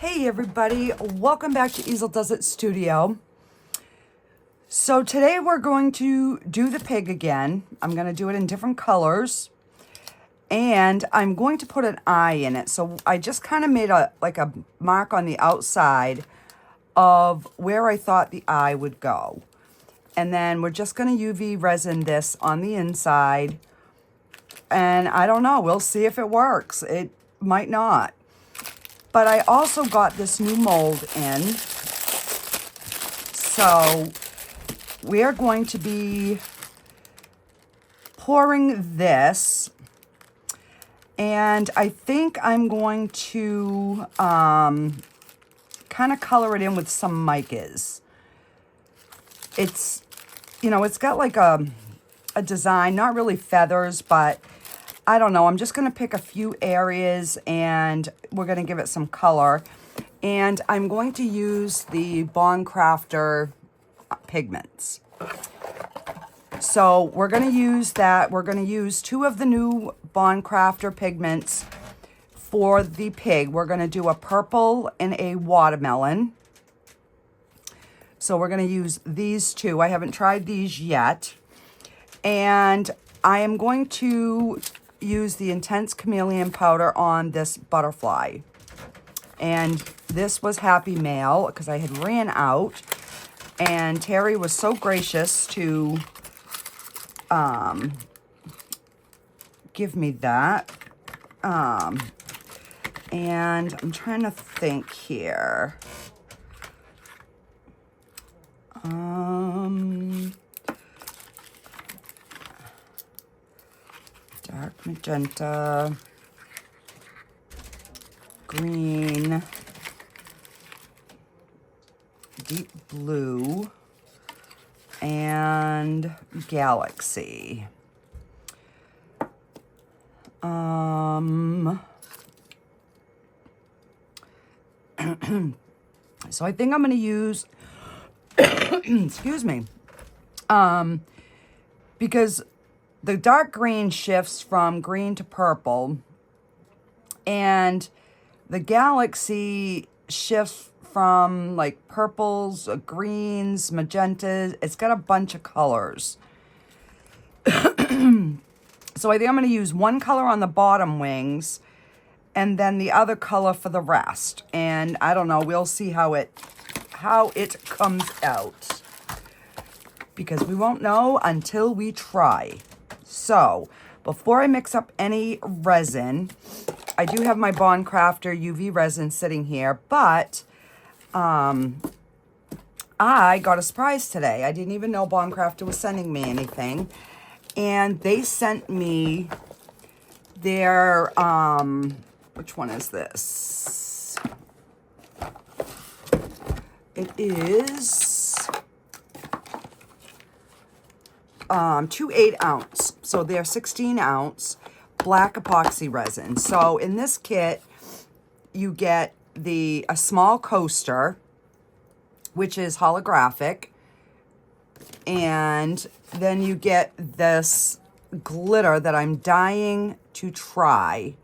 Hey everybody, welcome back to Easeldoesitstudio. So today we're going to do the pig again. I'm going to do it in different colors. And I'm going to put an eye in it. So I just kind of made a mark on the outside of where I thought the eye would go. And then we're just going to UV resin this on the inside. And I don't know, we'll see if it works. It might not. But I also got this new mold in. So we're going to be pouring this. And I think I'm going to kind of color it in with some micas. It's, you know, it's got like a design, not really feathers, but I don't know. I'm just going to pick a few areas and we're going to give it some color. And I'm going to use the Craftor pigments. So we're going to use that. We're going to use 2 of the new Craftor pigments for the pig. We're going to do a purple and a watermelon. So we're going to use these 2. I haven't tried these yet. And I am going to use the Intense Chameleon powder on this butterfly. And this was Happy Mail because I had ran out. And Terry was so gracious to give me that. And I'm trying to think here. Dark magenta, green, deep blue, and galaxy. So I think I'm going to use, excuse me, because the dark green shifts from green to purple, and the galaxy shifts from like purples, greens, magentas. It's got a bunch of colors. So I think I'm going to use one color on the bottom wings and then the other color for the rest. And I don't know, we'll see how it comes out, because we won't know until we try. So before I mix up any resin, I do have my Craftor UV resin sitting here, but I got a surprise today. I didn't even know Craftor was sending me anything. And they sent me their, which one is this? It is 2 8-ounce. So they're 16-ounce black epoxy resin. So in this kit, you get a small coaster, which is holographic, and then you get this glitter that I'm dying to try.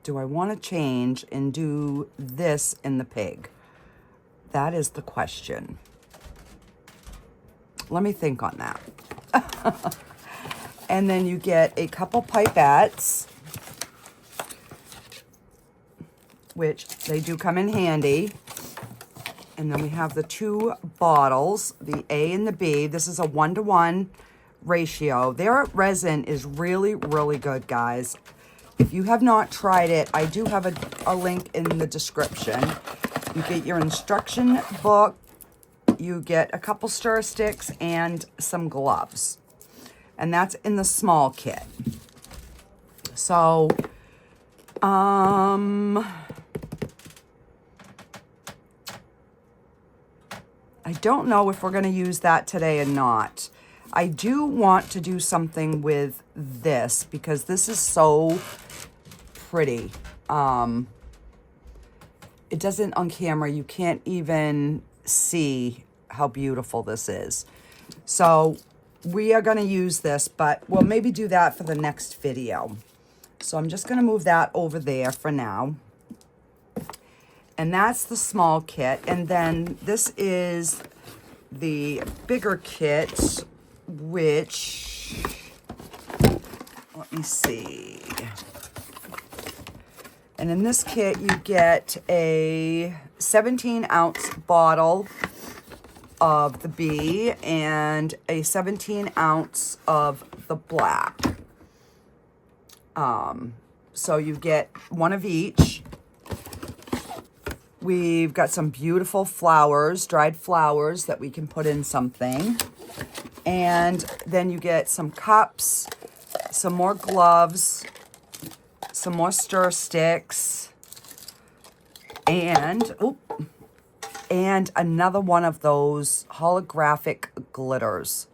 Do I want to change and do this in the pig? That is the question. Let me think on that. And then you get a couple pipettes, which they do come in handy. And then we have the 2 bottles, the A and the B. This is a 1-to-1 ratio. Their resin is really, really good, guys. If you have not tried it, I do have a link in the description. You get your instruction book, you get a couple stir sticks and some gloves. And that's in the small kit. So, I don't know if we're going to use that today or not. I do want to do something with this because this is so pretty. It doesn't on camera, you can't even see how beautiful this is. So we are going to use this, but we'll maybe do that for the next video. So I'm just going to move that over there for now. And that's the small kit. And then this is the bigger kit, which, let me see. And in this kit, you get a 17-ounce bottle of the B and a 17-ounce of the black. So you get one of each. We've got some beautiful flowers, dried flowers that we can put in something. And then you get some cups, some more gloves, some more stir sticks, and another one of those holographic glitters.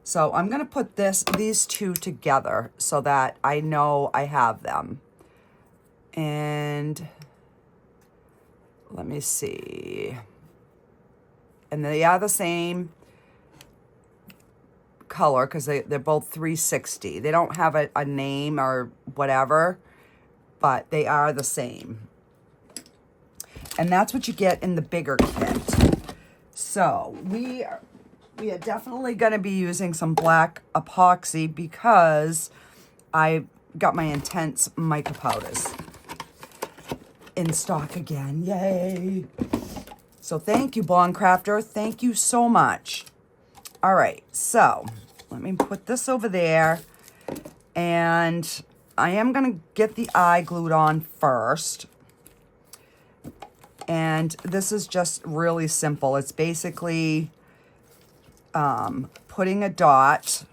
So I'm going to put these two together so that I know I have them. And let me see. And they are the same color because they're both 360. They don't have a name or whatever, but they are the same. And that's what you get in the bigger kit. So we are definitely going to be using some black epoxy because I got my intense mica powders in stock again. Yay! So thank you, Bond Craftor. Thank you so much. All right, so let me put this over there. And I am going to get the eye glued on first. And this is just really simple. It's basically putting a dot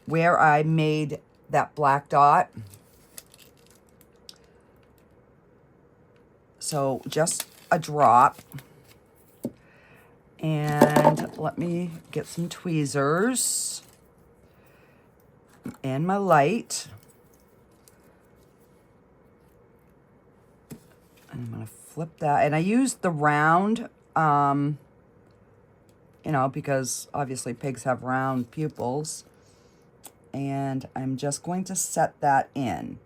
where I made that black dot. So just a drop. And let me get some tweezers and my light. And I'm going to flip that. And I used the round, you know, because obviously pigs have round pupils. And I'm just going to set that in.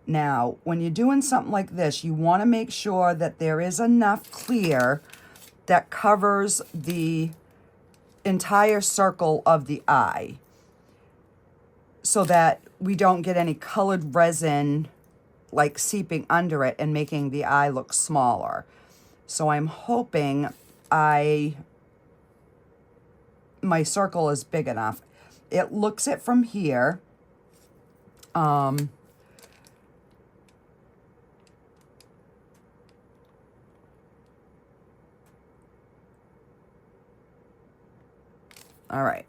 Now, when you're doing something like this, you want to make sure that there is enough clear that covers the entire circle of the eye so that we don't get any colored resin like seeping under it and making the eye look smaller. So I'm hoping my circle is big enough. It looks it from here. All right,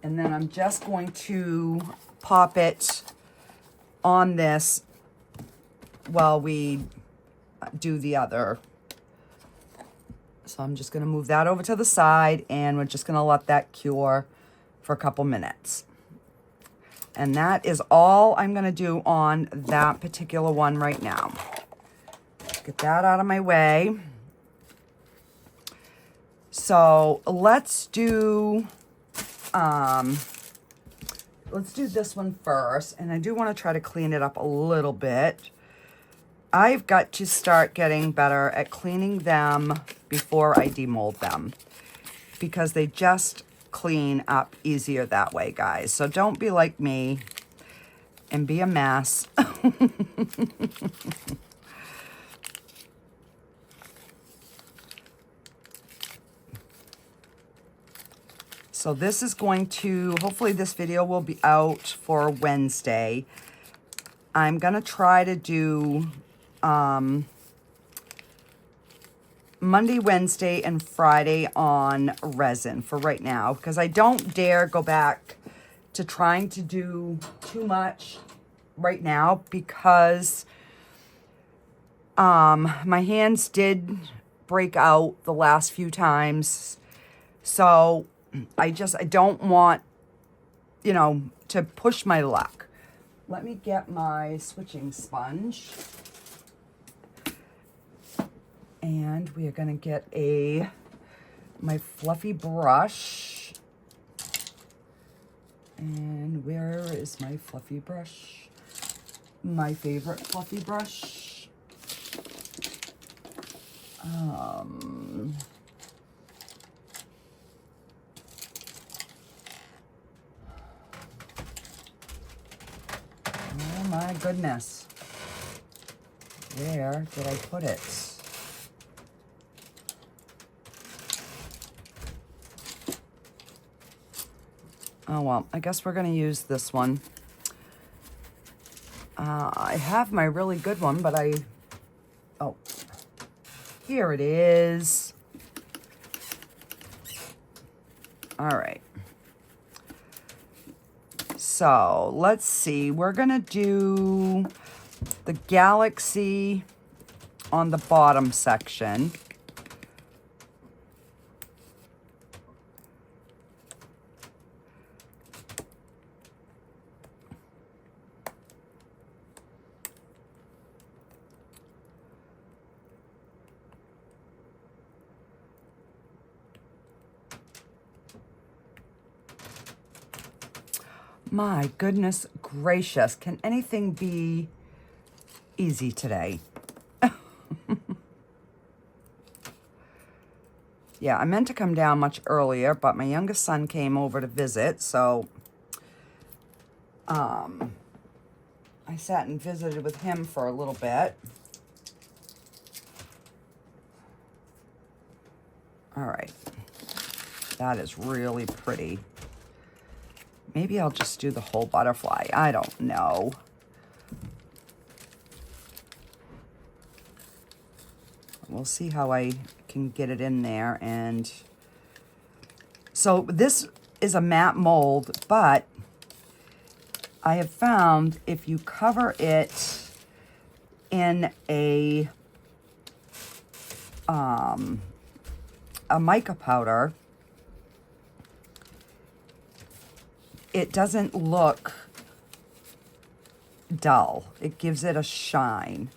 and then I'm just going to pop it on this while we do the other. So I'm just gonna move that over to the side and we're just gonna let that cure for a couple minutes. And that is all I'm gonna do on that particular one right now. Get that out of my way. So let's do this one first. And I do want to try to clean it up a little bit. I've got to start getting better at cleaning them before I demold them, because they just clean up easier that way, guys. So don't be like me and be a mess. So this is going to, hopefully this video will be out for Wednesday. I'm going to try to do Monday, Wednesday, and Friday on resin for right now, because I don't dare go back to trying to do too much right now, because my hands did break out the last few times. So I don't want, you know, to push my luck. Let me get my switching sponge. And we are going to get a my fluffy brush. And where is my fluffy brush? My favorite fluffy brush. Oh my goodness. Where did I put it? Oh, well, I guess we're going to use this one. I have my really good one, but oh, here it is. All right. So let's see. We're going to do the galaxy on the bottom section. My goodness gracious, can anything be easy today? Yeah, I meant to come down much earlier, but my youngest son came over to visit, so I sat and visited with him for a little bit. All right, that is really pretty. Maybe I'll just do the whole butterfly. I don't know. We'll see how I can get it in there. And so this is a matte mold, but I have found if you cover it in a mica powder, it doesn't look dull. It gives it a shine.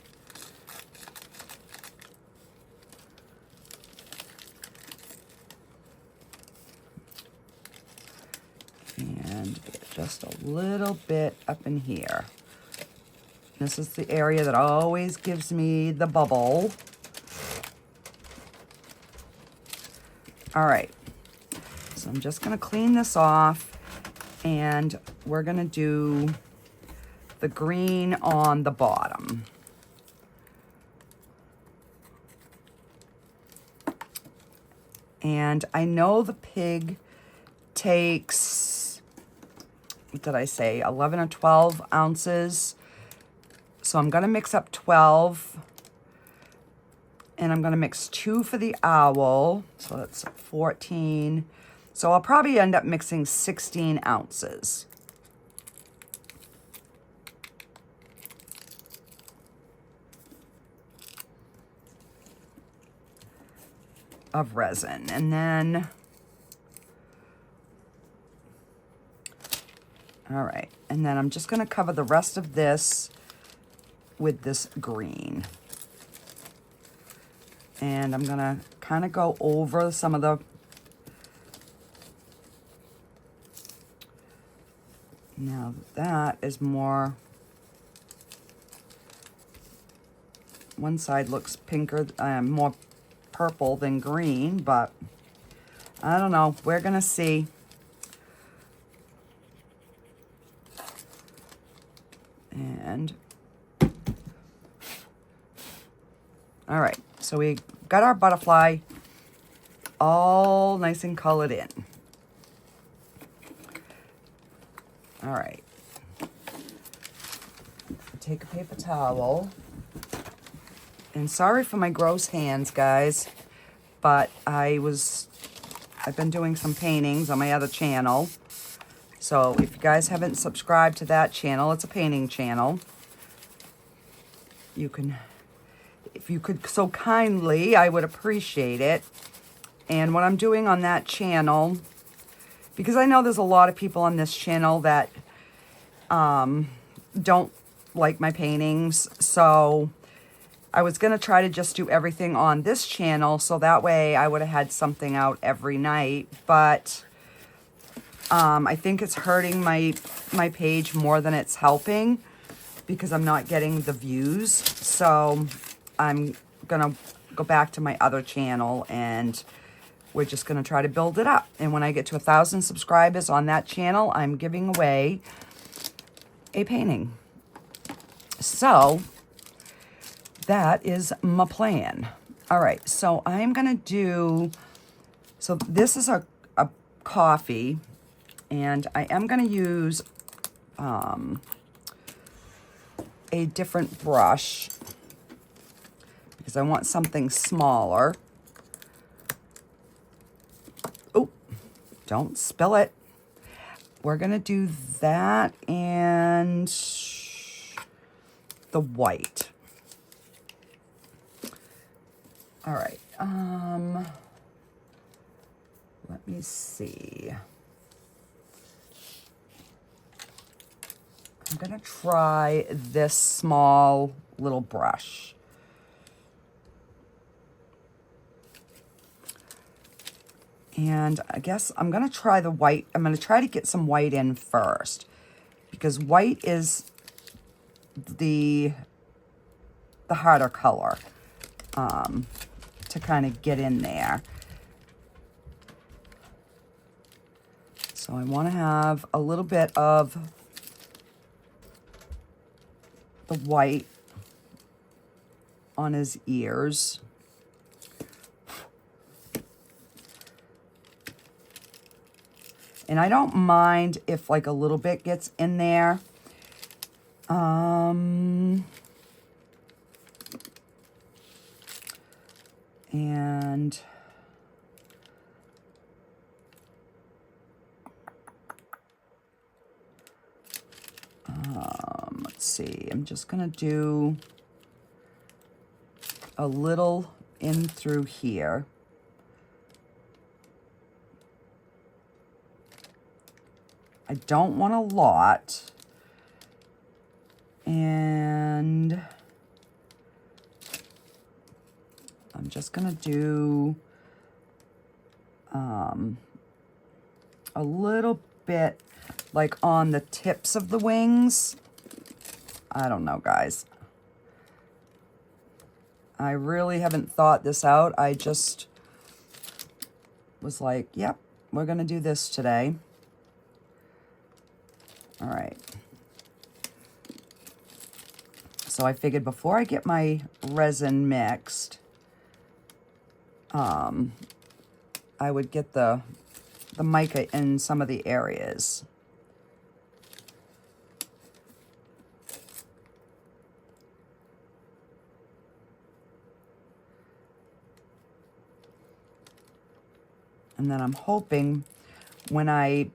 And just a little bit up in here. This is the area that always gives me the bubble. All right. So I'm just going to clean this off. And we're going to do the green on the bottom. And I know the pig takes, what did I say, 11 or 12 ounces. So I'm going to mix up 12. And I'm going to mix 2 for the owl. So that's 14. So I'll probably end up mixing 16 ounces. Of resin. And then, all right. And then I'm just going to cover the rest of this with this green. And I'm going to kind of go over some of the now that is more, one side looks pinker, more purple than green, but I don't know. We're going to see. And, all right. So we got our butterfly all nice and colored in. All right, take a paper towel, and sorry for my gross hands, guys, but I've been doing some paintings on my other channel. So if you guys haven't subscribed to that channel, it's a painting channel. You can, if you could so kindly, I would appreciate it. And what I'm doing on that channel, because I know there's a lot of people on this channel that don't like my paintings. So I was going to try to just do everything on this channel, so that way I would have had something out every night, but I think it's hurting my page more than it's helping because I'm not getting the views. So I'm going to go back to my other channel and we're just going to try to build it up. And when I get to 1,000 subscribers on that channel, I'm giving away a painting. So that is my plan. All right, so I'm going to do, so this is a coffee, and I am going to use a different brush because I want something smaller. Oh, don't spill it. We're going to do that and the white. All right. Let me see. I'm going to try this small little brush. And I guess I'm going to try the white. I'm going to try to get some white in first because white is the harder color to kind of get in there. So I want to have a little bit of the white on his ears. And I don't mind if like a little bit gets in there. And let's see, I'm just gonna do a little in through here. I don't want a lot. And I'm just gonna do a little bit like on the tips of the wings. I don't know, guys. I really haven't thought this out. I just was like, yep, we're gonna do this today. All right. So I figured before I get my resin mixed, I would get the mica in some of the areas. And then I'm hoping when I,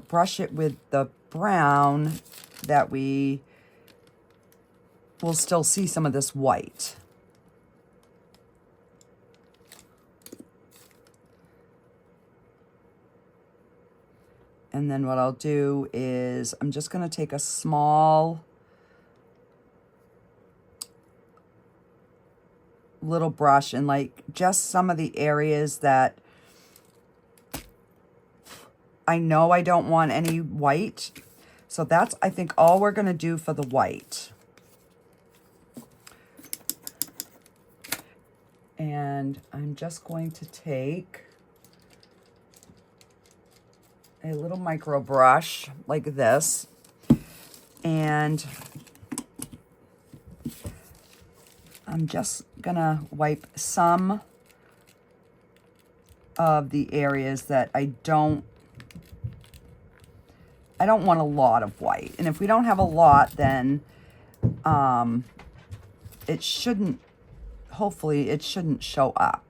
brush it with the brown that we will still see some of this white. And then what I'll do is I'm just going to take a small little brush and like just some of the areas that I know I don't want any white. So that's, I think, all we're going to do for the white. And I'm just going to take a little micro brush like this, and I'm just gonna wipe some of the areas that I don't want a lot of white. And if we don't have a lot, then it shouldn't, hopefully it shouldn't show up.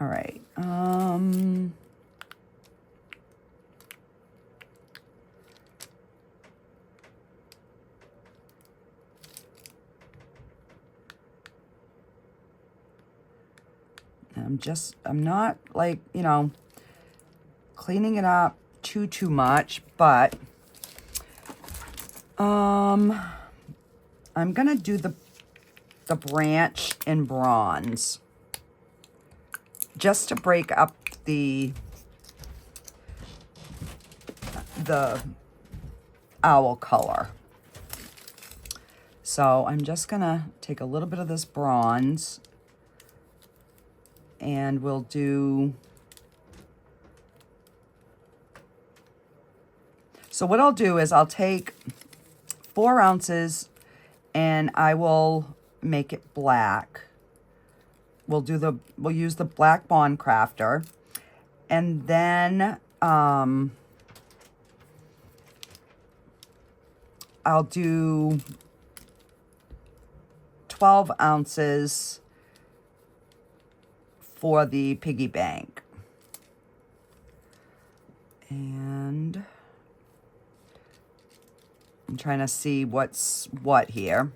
All right. I'm not like, you know, cleaning it up too much, but I'm gonna do the branch in bronze just to break up the owl color. So I'm just gonna take a little bit of this bronze and we'll do, so what I'll do is I'll take 4 ounces and I will make it black. We'll use the black bond crafter, and then I'll do 12 ounces for the Piggy Bank. And I'm trying to see what's what here.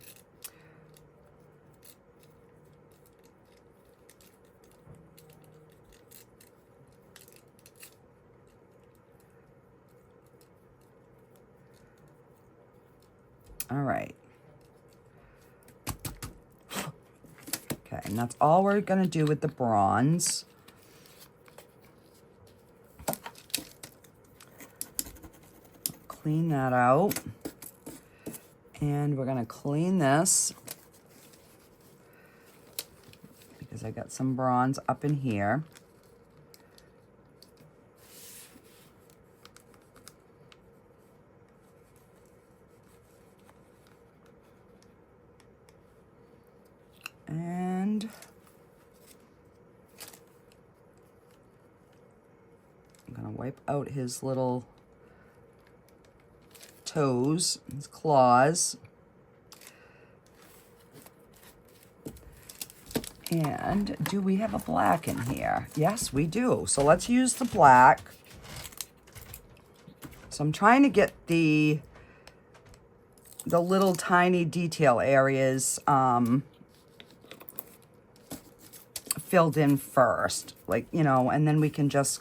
All right. Okay, and that's all we're gonna do with the bronze. Clean that out. And we're gonna clean this because I got some bronze up in here. And I'm gonna wipe out his little toes, his claws. And do we have a black in here? Yes, we do. So let's use the black. So I'm trying to get the little tiny detail areas filled in first, like, you know, and then we can just,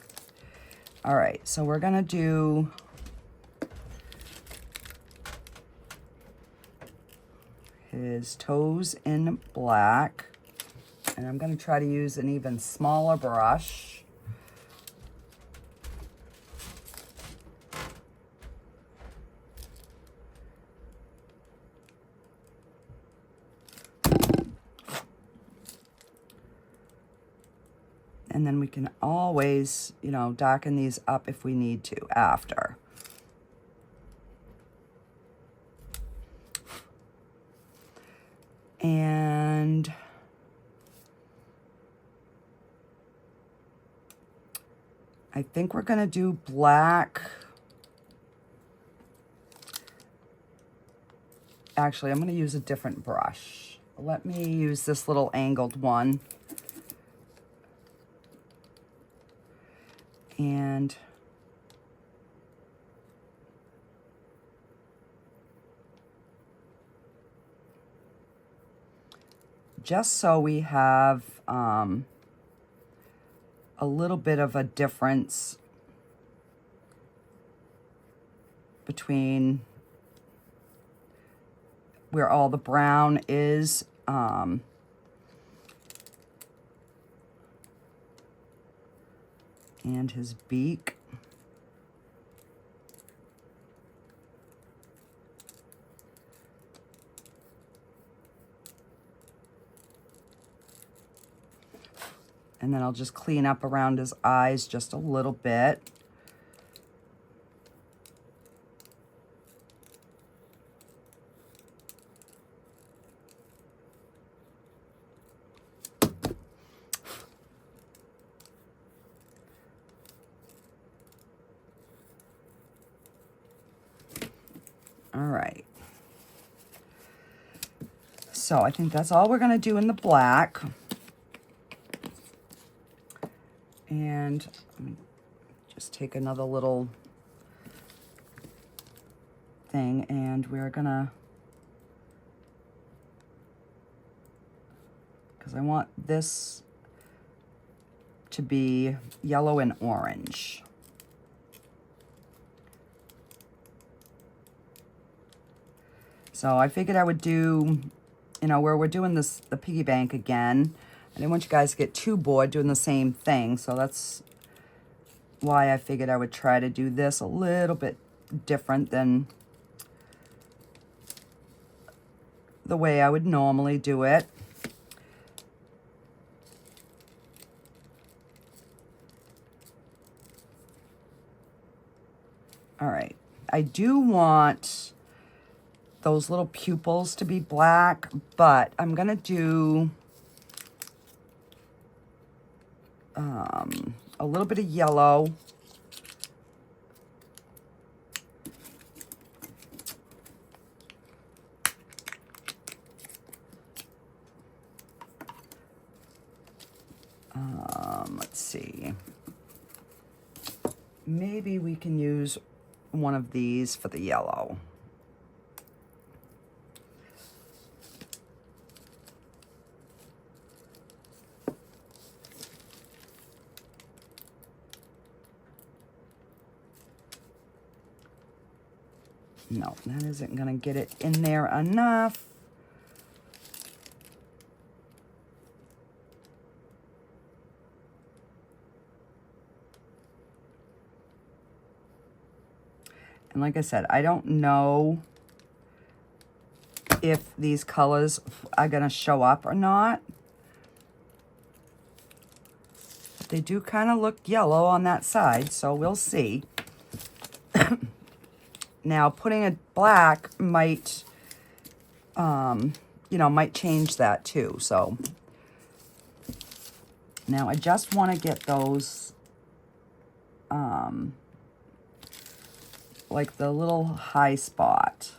all right, so we're gonna do his toes in black, and I'm gonna try to use an even smaller brush. And then we can always, you know, darken these up if we need to after. And I think we're gonna do black. Actually, I'm gonna use a different brush. Let me use this little angled one. And just so we have a little bit of a difference between where all the brown is. And his beak. And then I'll just clean up around his eyes just a little bit. All right. So I think that's all we're going to do in the black. And just take another little thing, and we're gonna, because I want this to be yellow and orange. So I figured I would do, you know, where we're doing this, the piggy bank again. I didn't want you guys to get too bored doing the same thing. So that's why I figured I would try to do this a little bit different than the way I would normally do it. All right, I do want those little pupils to be black, but I'm gonna do a little bit of yellow. Let's see. Maybe we can use one of these for the yellow. No, that isn't gonna get it in there enough. And like I said, I don't know if these colors are gonna show up or not. But they do kind of look yellow on that side, so we'll see. Now, putting a black might, you know, might change that too. So now I just want to get those, like the little high spot.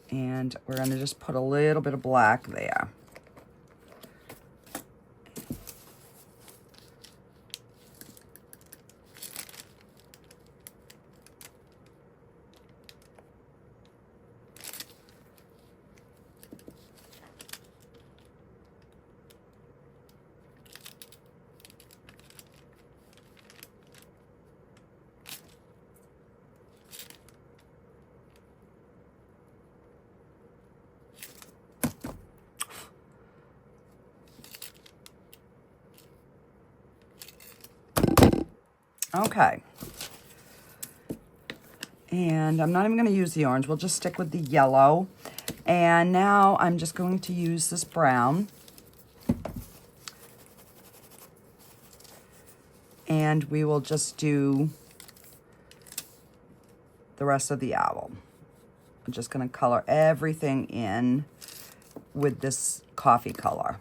And we're going to just put a little bit of black there. Okay. And I'm not even going to use the orange. We'll just stick with the yellow. And now I'm just going to use this brown. And we will just do the rest of the owl. I'm just going to color everything in with this coffee color.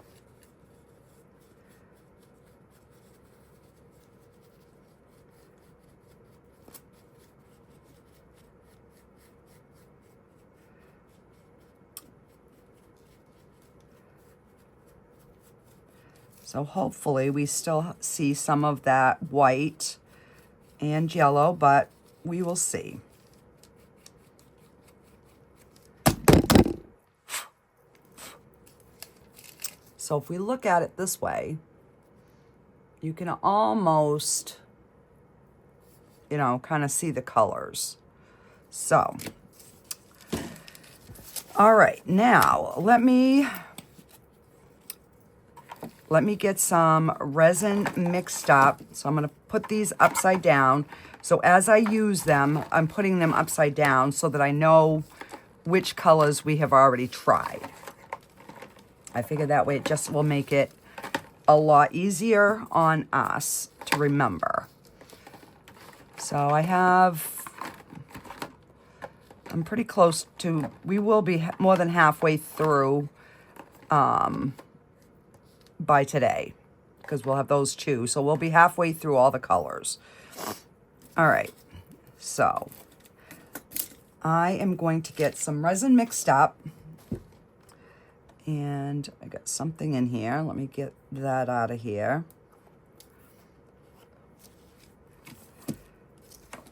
So hopefully we still see some of that white and yellow, but we will see. So if we look at it this way, you can almost, you know, kind of see the colors. So, all right, now let me get some resin mixed up. So I'm gonna put these upside down. So as I use them, I'm putting them upside down so that I know which colors we have already tried. I figure that way it just will make it a lot easier on us to remember. So I'm pretty close to, we will be more than halfway through by today, because we'll have those two. So we'll be halfway through all the colors. All right, so I am going to get some resin mixed up. And I got something in here. Let me get that out of here.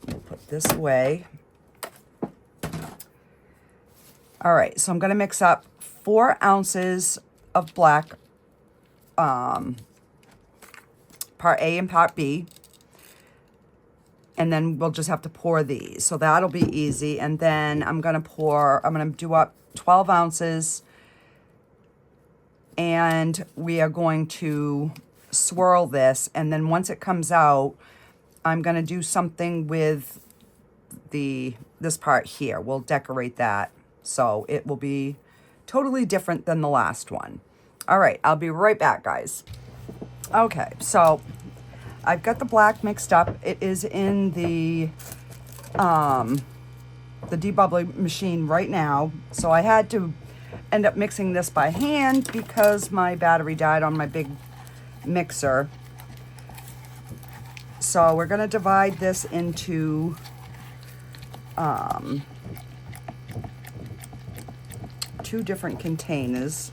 We'll put this away. All right, so I'm going to mix up 4 ounces of black, part A and part B. And then we'll just have to pour these. So that'll be easy. And then I'm going to do up 12 ounces. And we are going to swirl this. And then once it comes out, I'm going to do something with this part here. We'll decorate that. So it will be totally different than the last one. All right, I'll be right back, guys. Okay, so I've got the black mixed up. It is in the debubbling machine right now. So I had to end up mixing this by hand because my battery died on my big mixer. So we're going to divide this into two different containers.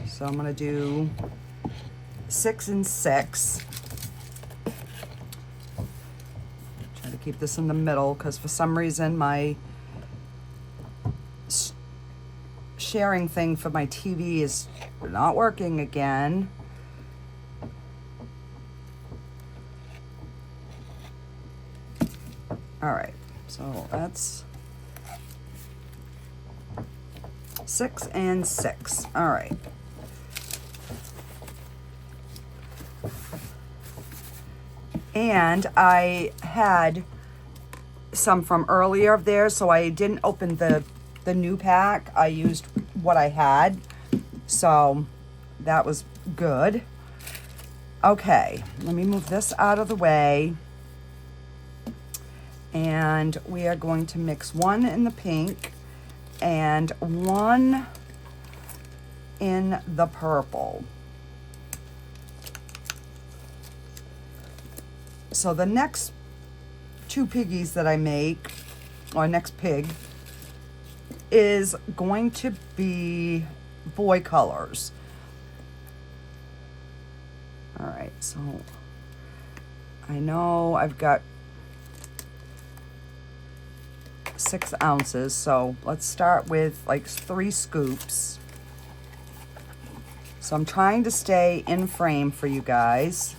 So I'm going to do 6 and 6. Try to keep this in the middle because for some reason my sharing thing for my TV is not working again. All right, so that's 6 and 6. All right. And I had some from earlier of theirs, so I didn't open the new pack. I used what I had, so that was good. Okay, let me move this out of the way. And we are going to mix 1 in the pink and 1 in the purple. So the next 2 piggies that I make, or next pig, is going to be boy colors. All right, so I know I've got 6 ounces, so let's start with like 3 scoops. So I'm trying to stay in frame for you guys.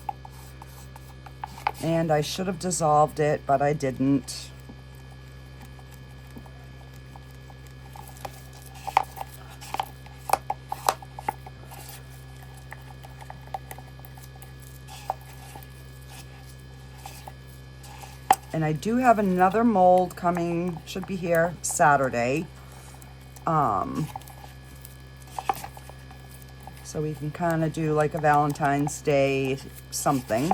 And I should have dissolved it, but I didn't. And I do have another mold coming, should be here Saturday. So we can kind of do like a Valentine's Day something.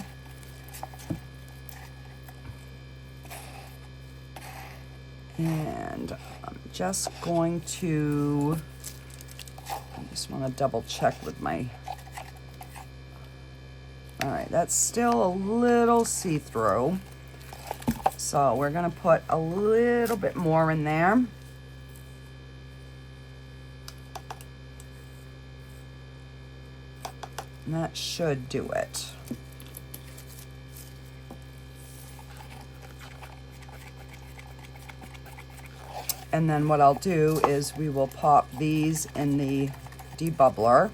And I'm just going to, I just want to double check with my, all right, that's still a little see-through. So we're going to put a little bit more in there. And that should do it. And then what I'll do is we will pop these in the debubbler.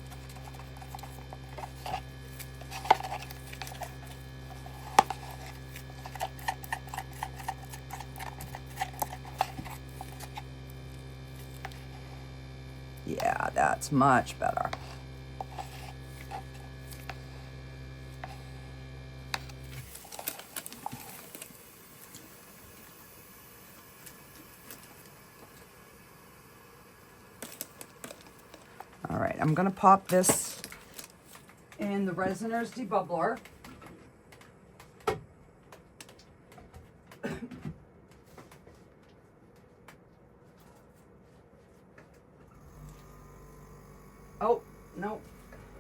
Yeah, that's much better. All right, I'm gonna pop this in the Resiners debubbler. Oh, no,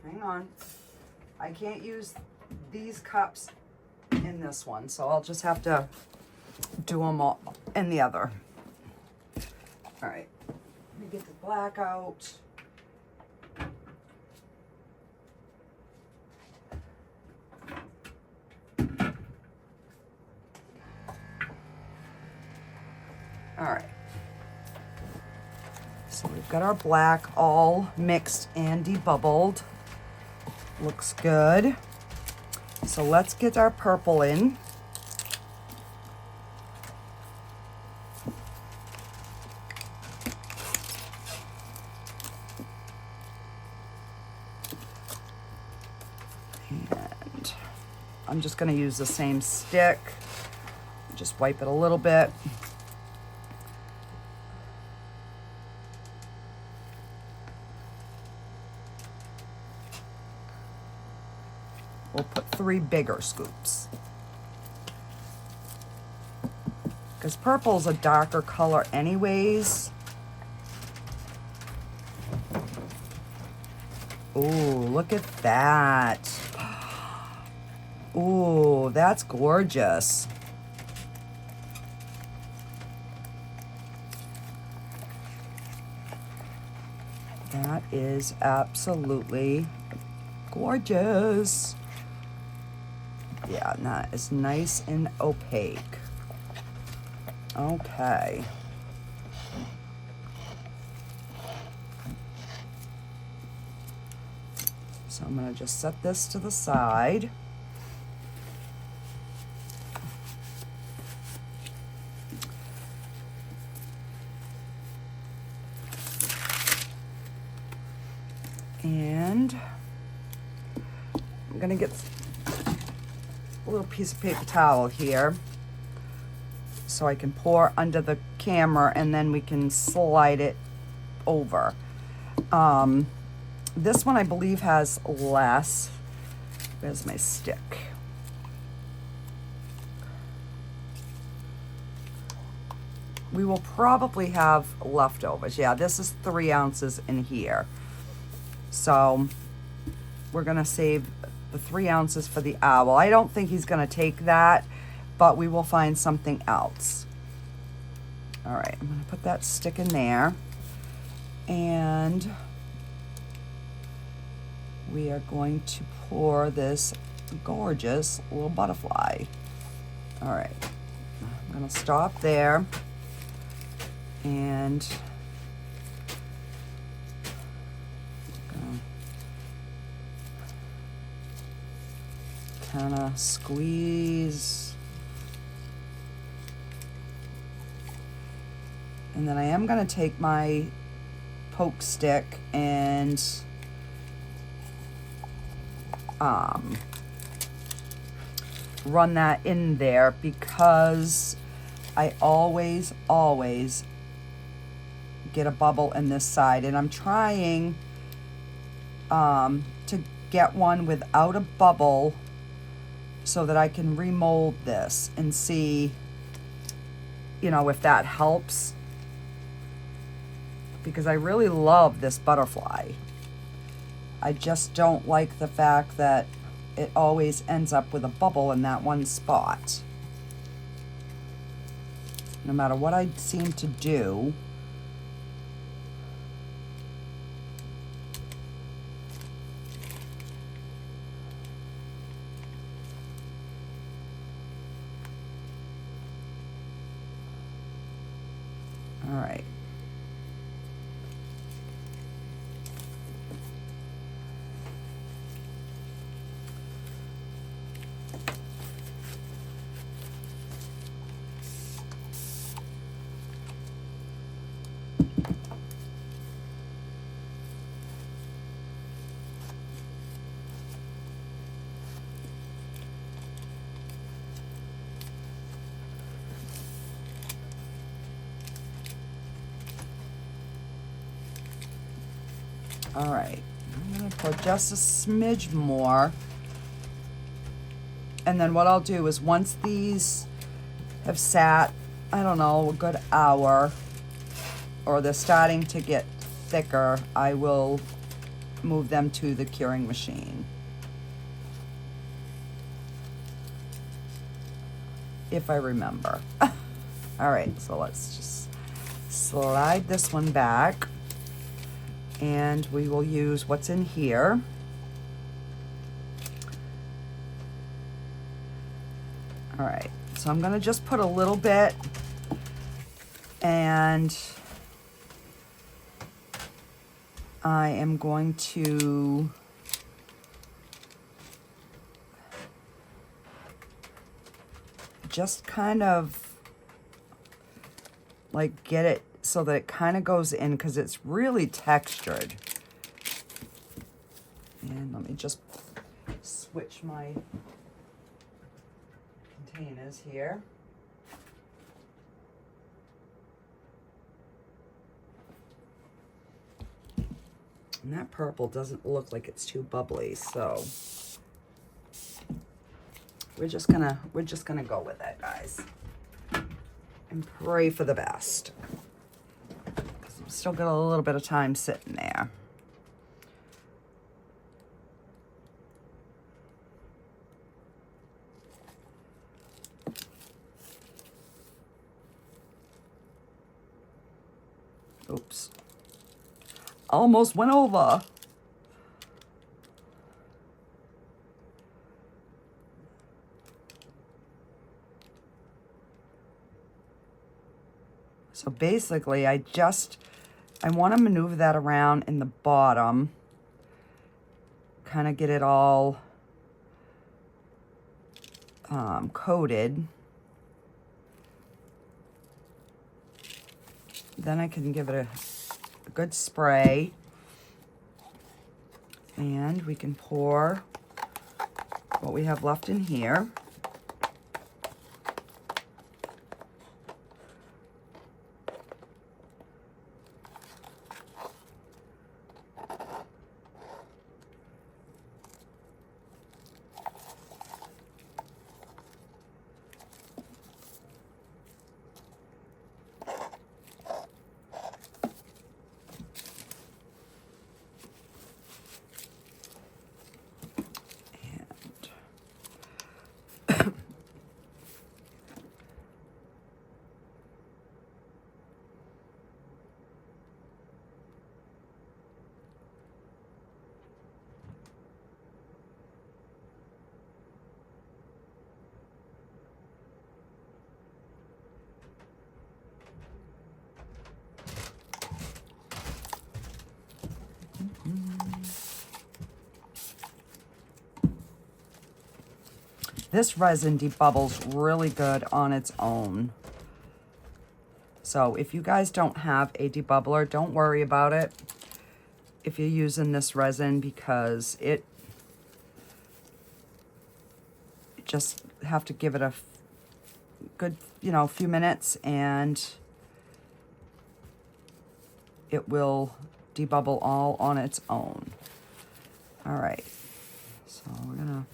hang on. I can't use these cups in this one, so I'll just have to do them all in the other. All right, let me get the black out. All right, So we've got our black all mixed and debubbled. Looks good. So let's get our purple in. And I'm just going to use the same stick. Just wipe it a little bit. We'll put 3 bigger scoops. Because purple's a darker color anyways. Ooh, look at that. Ooh, that's gorgeous. That is absolutely gorgeous. Yeah, and that is nice and opaque. Okay. So I'm going to just set this to the side. And I'm going to get a little piece of paper towel here so I can pour under the camera and then we can slide it over. This one I believe has less. Where's my stick? We will probably have leftovers. Yeah, this is 3 ounces in here. So we're gonna save the 3 ounces for the owl. I don't think he's gonna take that, but we will find something else. All right, I'm gonna put that stick in there. And we are going to pour this gorgeous little butterfly. All right, I'm gonna stop there. And kind of squeeze. And then I am going to take my poke stick and run that in there because I always get a bubble in this side, and I'm trying to get one without a bubble so that I can remold this and see, you know, if that helps, because I really love this butterfly. I just don't like the fact that it always ends up with a bubble in that one spot. No matter what I seem to do. All right. All right, I'm gonna put just a smidge more. And then what I'll do is once these have sat, I don't know, a good hour, or they're starting to get thicker, I will move them to the curing machine. If I remember. All right, so let's just slide this one back. And we will use what's in here. All right, so I'm gonna just put a little bit and I am going to just kind of like get it so that it kind of goes in, because it's really textured. And let me just switch my containers here. And that purple doesn't look like it's too bubbly, so we're just gonna go with it, guys, and pray for the best, because we've still got a little bit of time sitting there. Oops. Almost went over. So basically, I want to maneuver that around in the bottom, kind of get it all coated. Then I can give it a good spray, and we can pour what we have left in here. This resin debubbles really good on its own. So if you guys don't have a debubbler, don't worry about it if you're using this resin, because it just have to give it a good, few minutes, and it will debubble all on its own. All right, so we're gonna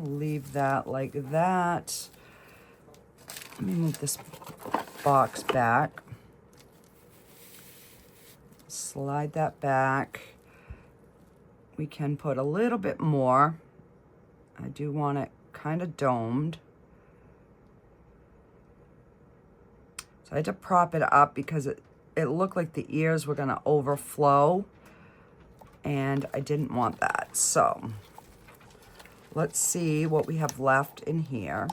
leave that like that. Let me move this box back. Slide that back. We can put a little bit more. I do want it kind of domed. So I had to prop it up because it looked like the ears were going to overflow, and I didn't want that. So let's see what we have left in here.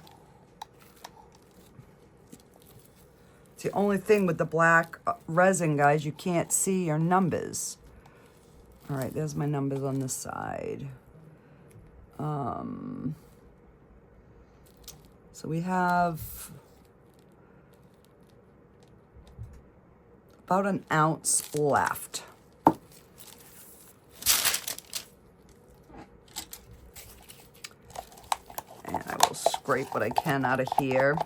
It's the only thing with the black resin, guys, you can't see your numbers. All right, there's my numbers on this side. So we have about an ounce left. And I will scrape what I can out of here,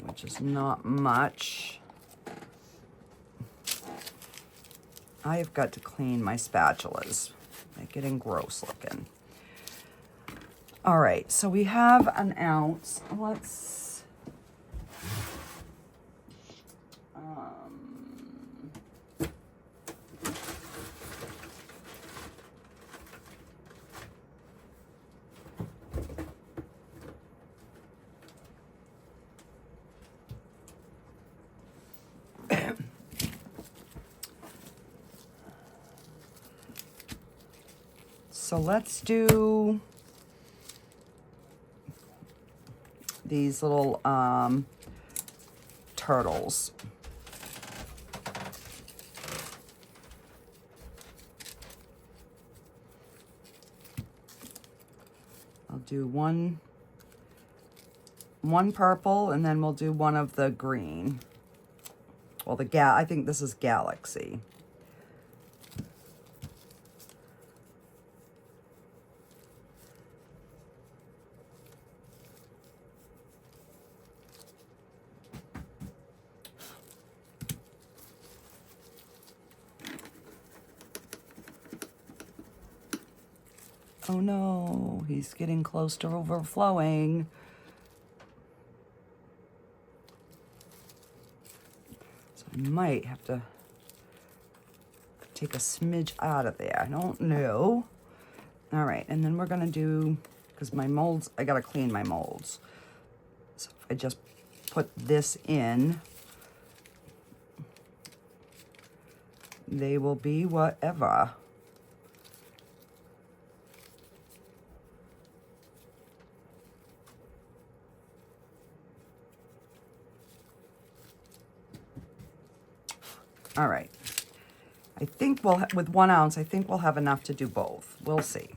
which is not much. I have got to clean my spatulas. They're getting gross looking. All right, so we have an ounce. Let's So let's do these little turtles. I'll do one purple, and then we'll do one of the green. Well, I think this is Galaxy. Oh no, he's getting close to overflowing. So I might have to take a smidge out of there. I don't know. All right, and then we're gonna do, because my molds, I gotta clean my molds. So if I just put this in, they will be whatever. All right, I think with 1 ounce, I think we'll have enough to do both. We'll see.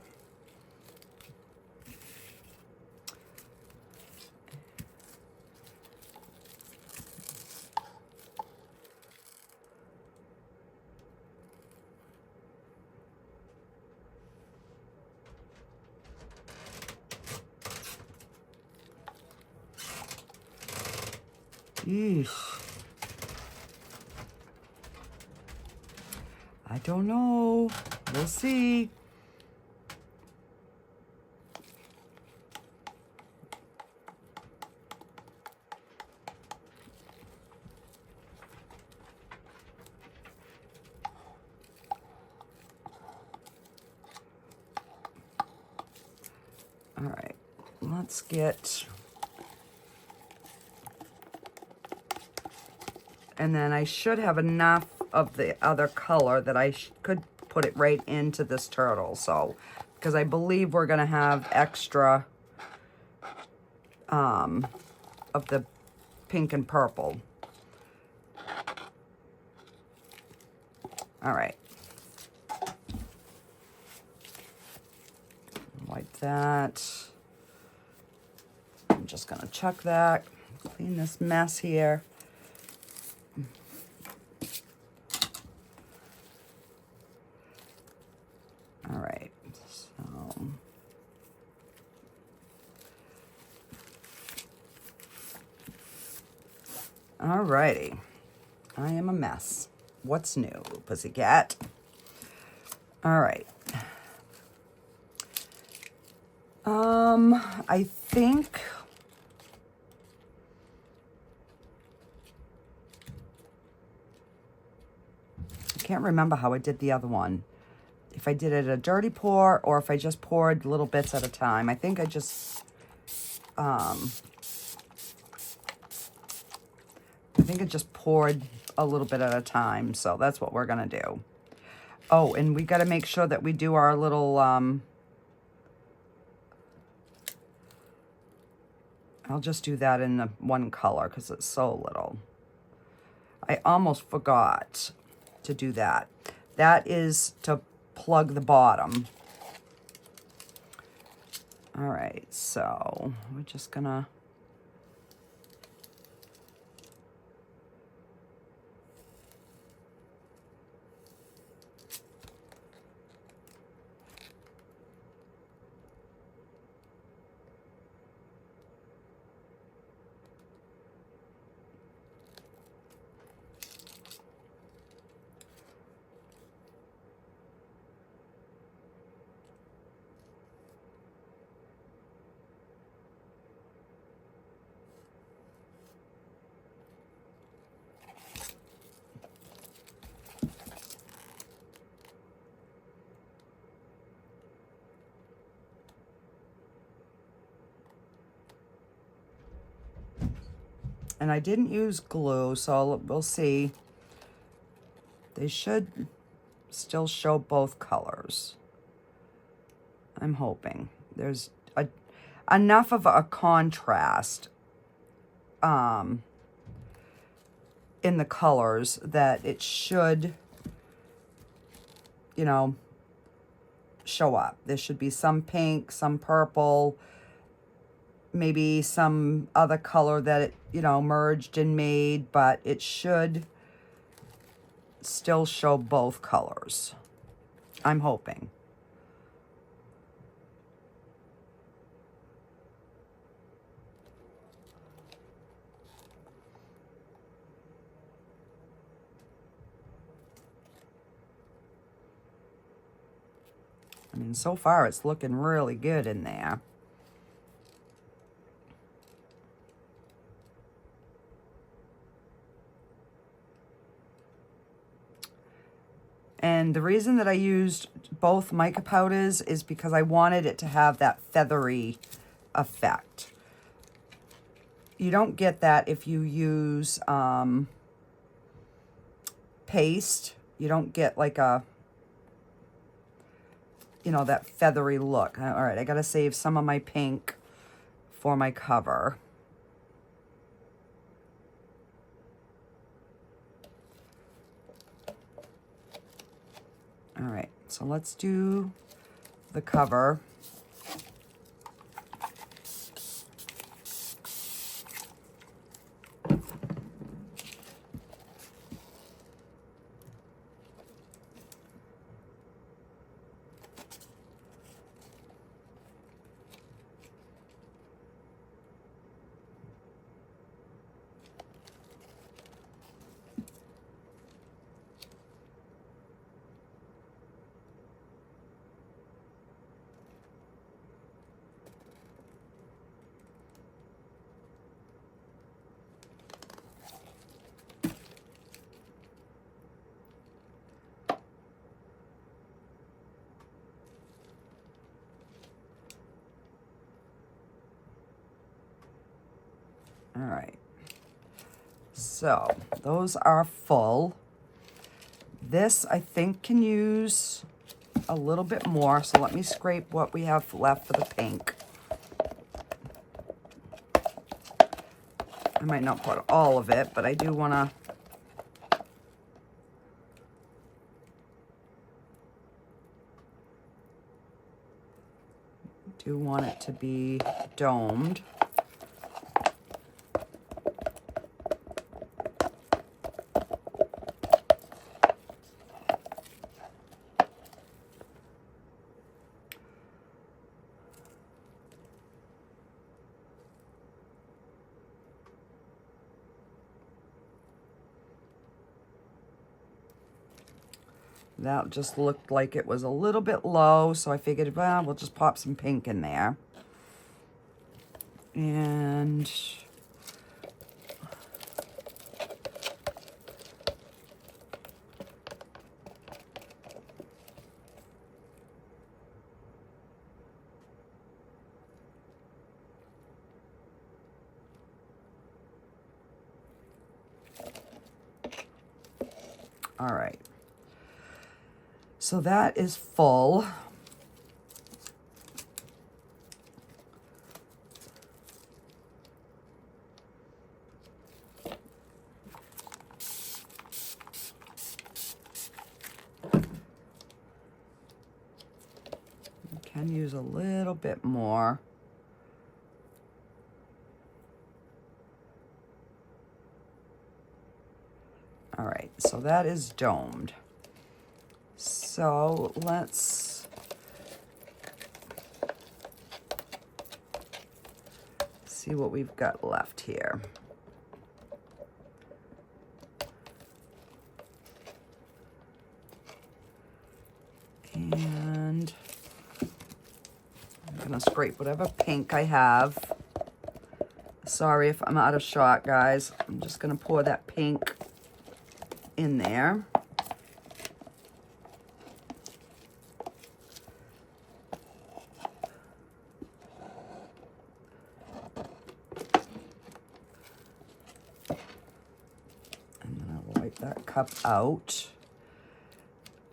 Yeesh. I don't know. We'll see. All right, let's get, and then I should have enough of the other color that I could put it right into this turtle. So, because I believe we're gonna have extra of the pink and purple. All right. Like that. I'm just gonna chuck that, clean this mess here. All right, so. All righty, I am a mess. What's new, pussycat? All right. I think I can't remember how I did the other one. If I did it a dirty pour or if I just poured little bits at a time. I think I just poured a little bit at a time, so that's what we're gonna do. Oh, and we got to make sure that we do our little I'll just do that in the one color because it's so little. I almost forgot to do that. That is to plug the bottom. All right, so we're just gonna and I didn't use glue, so we'll see. They should still show both colors. I'm hoping. There's enough of a contrast in the colors that it should, you know, show up. There should be some pink, some purple, maybe some other color that it, you know, merged and made, but it should still show both colors. I'm hoping. I mean, so far it's looking really good in there. And the reason that I used both mica powders is because I wanted it to have that feathery effect. You don't get that if you use paste. You don't get like a, you know, that feathery look. All right, I gotta save some of my pink for my cover. All right, so let's do the cover. All right, so those are full. This, I think, can use a little bit more, so let me scrape what we have left for the pink. I might not put all of it, but I do want it to be domed. That just looked like it was a little bit low, so I figured, well, we'll just pop some pink in there. And all right. So that is full. You can use a little bit more. All right, so that is domed. So let's see what we've got left here. And I'm gonna scrape whatever pink I have. Sorry if I'm out of shot, guys. I'm just gonna pour that pink in there. That cup out.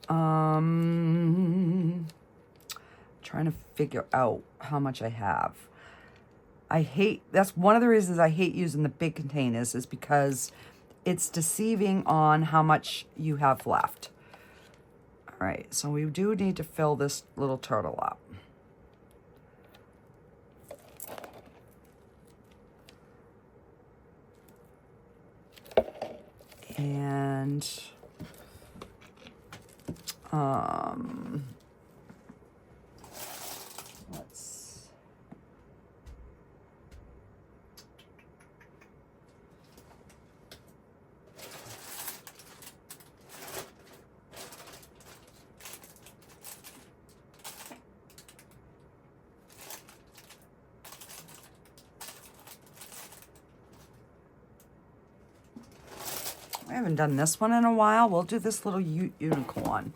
Trying trying to figure out how much I have. That's one of the reasons I hate using the big containers, is because it's deceiving on how much you have left. All right, so we do need to fill this little turtle up. And I haven't done this one in a while. We'll do this little unicorn.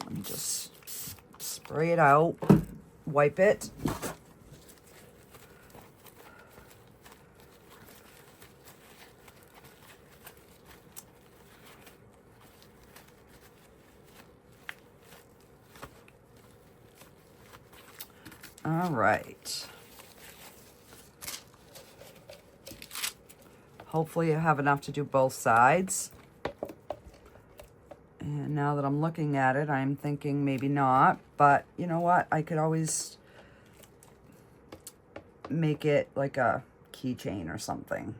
Let me just spray it out, wipe it. All right. Hopefully I have enough to do both sides. And now that I'm looking at it, I'm thinking maybe not. But you know what? I could always make it like a keychain or something.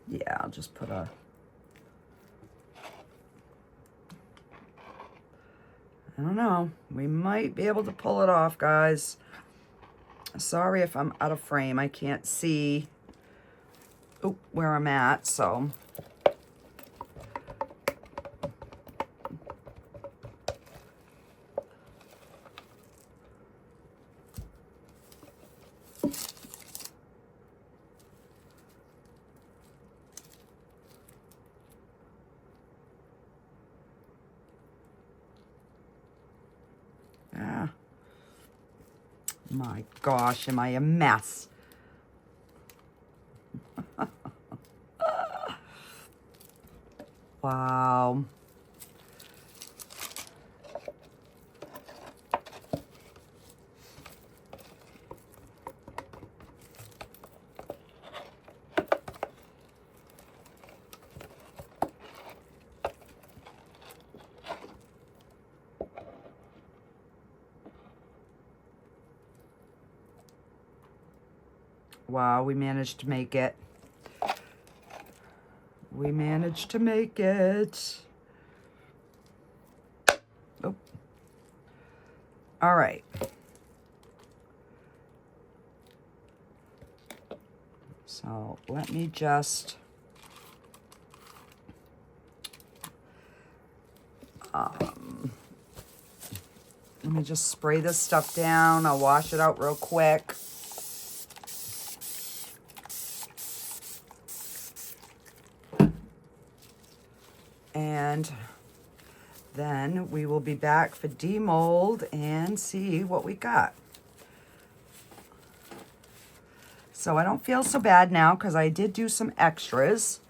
Yeah, I'll just put a... I don't know. We might be able to pull it off, guys. Sorry if I'm out of frame. I can't see where I'm at, so... My gosh, am I a mess? Wow. Wow, we managed to make it. We managed to make it. Oh. All right. So let me just... let me just spray this stuff down. I'll wash it out real quick. And then we will be back for demold and see what we got. So I don't feel so bad now because I did do some extras.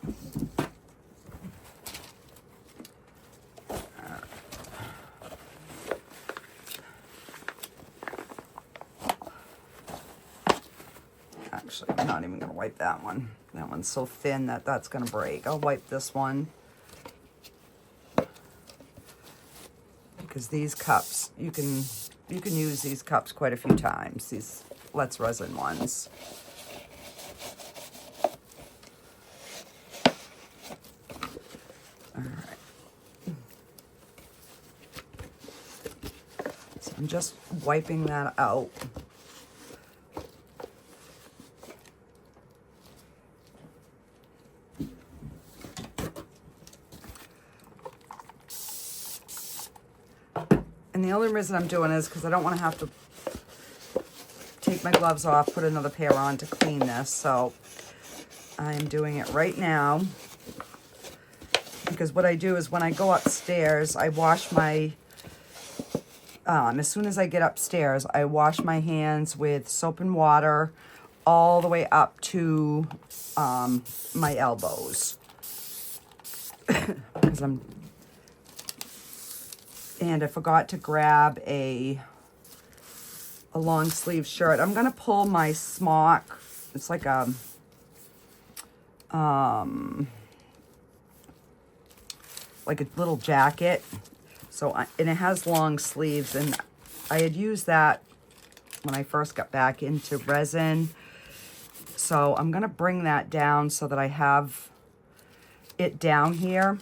Actually, I'm not even going to wipe that one. That one's so thin that that's going to break. I'll wipe this one. Because these cups, you can use these cups quite a few times, these Let's Resin ones. All right. So I'm just wiping that out. And the only reason I'm doing it is because I don't want to have to take my gloves off, put another pair on to clean this. So I'm doing it right now. Because what I do is when I go upstairs, I wash my, as soon as I get upstairs, I wash my hands with soap and water all the way up to my elbows. Because and I forgot to grab a long sleeve shirt. I'm gonna pull my smock. It's like a little jacket. So and it has long sleeves, and I had used that when I first got back into resin. So I'm gonna bring that down so that I have it down here.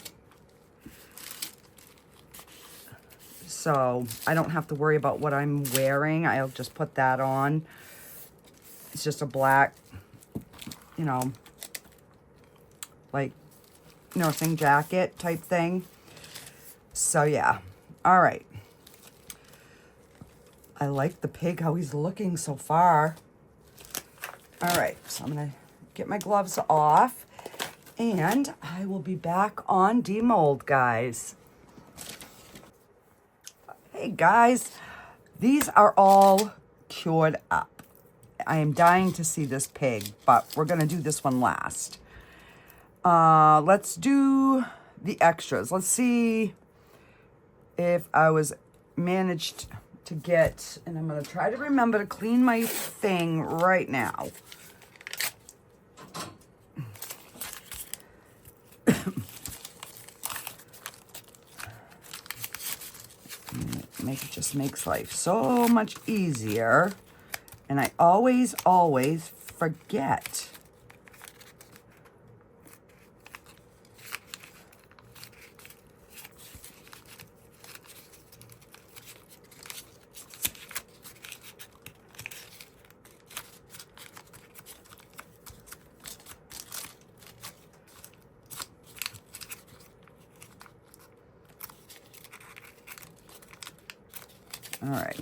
So I don't have to worry about what I'm wearing. I'll just put that on. It's just a black, you know, like nursing jacket type thing. So yeah, all right. I like the pig, how he's looking so far. All right, so I'm gonna get my gloves off and I will be back on demold, guys. Hey guys, these are all cured up. I am dying to see this pig, but we're gonna do this one last. Let's do the extras. Let's see if I managed to get, and I'm gonna try to remember to clean my thing right now. It just makes life so much easier. And I always forget. All right.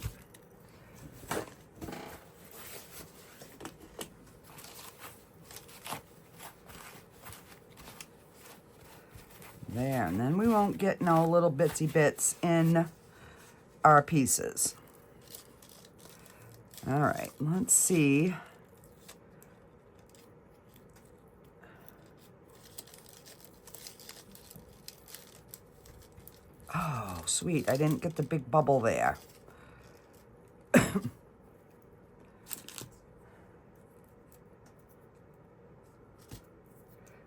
There, and then we won't get no little bitsy bits in our pieces. All right, let's see. Oh, sweet, I didn't get the big bubble there.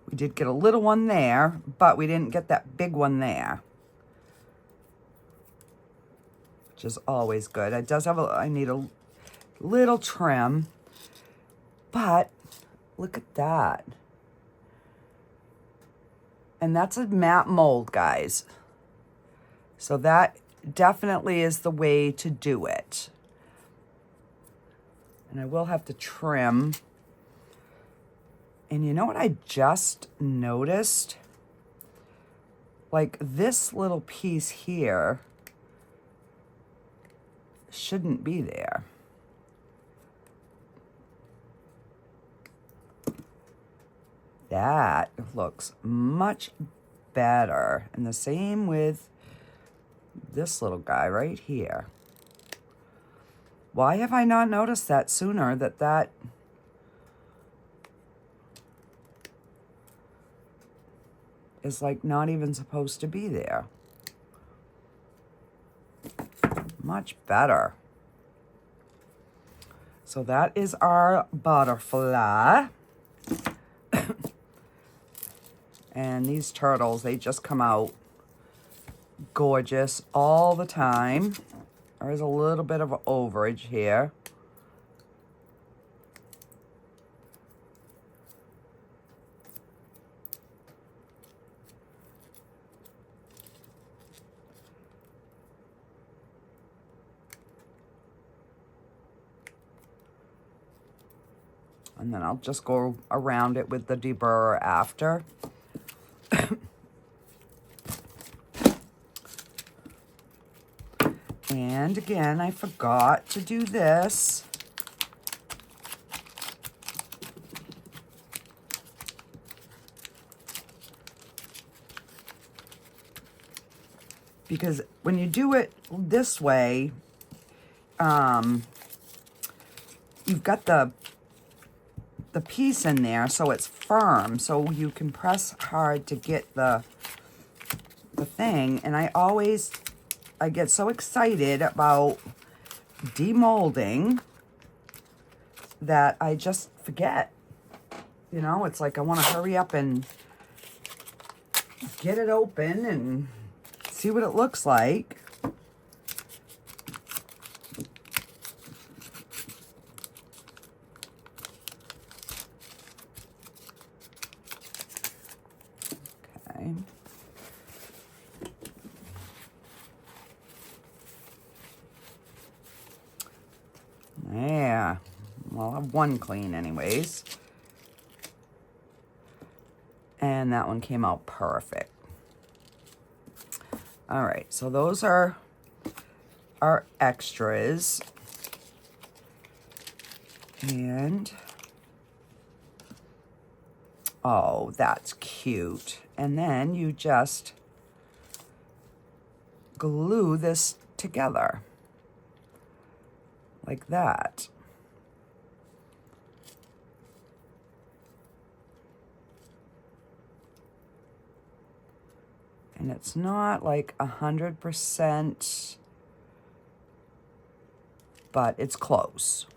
We did get a little one there, but we didn't get that big one there, which is always good. It does have I need a little trim, but look at that. And that's a matte mold, guys. So that definitely is the way to do it. And I will have to trim. And you know what I just noticed? Like this little piece here shouldn't be there. That looks much better. And the same with this little guy right here. Why have I not noticed that sooner, that is like not even supposed to be there? Much better. So that is our butterfly. And these turtles, they just come out gorgeous all the time. There is a little bit of overage here. And then I'll just go around it with the deburrer after. And again, I forgot to do this. Because when you do it this way, you've got the the piece in there so it's firm, so you can press hard to get the thing. And I get so excited about demolding that I just forget. You know, it's like I want to hurry up and get it open and see what it looks like. Okay. Yeah. Well, I'll have one clean anyways. And that one came out perfect. All right, so those are our extras. And, oh, that's cute. And then you just glue this together like that. And it's not like 100%, but it's close.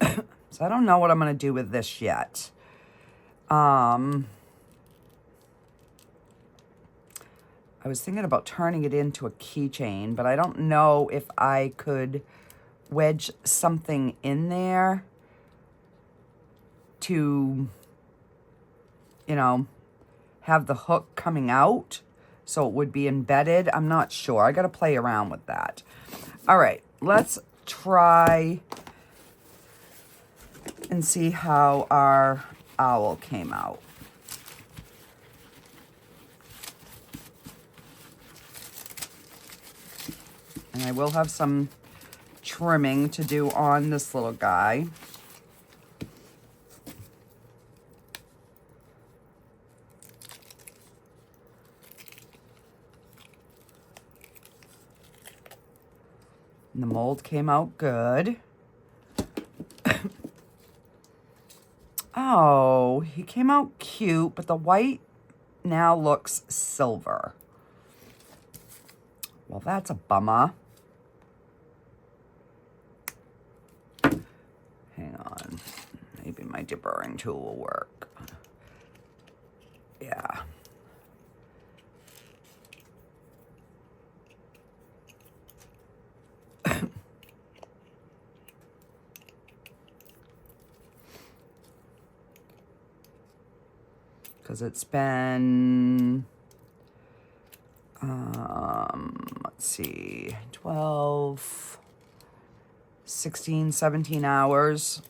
So I don't know what I'm going to do with this yet. I was thinking about turning it into a keychain, but I don't know if I could wedge something in there to, you know, have the hook coming out so it would be embedded. I'm not sure. I got to play around with that. All right, let's try and see how our owl came out. And I will have some trimming to do on this little guy. And the mold came out good. Oh, he came out cute, but the white now looks silver. Well, that's a bummer. Hang on. Maybe my deburring tool will work. Yeah. Because it's been, let's see, 12, 16, 17 hours.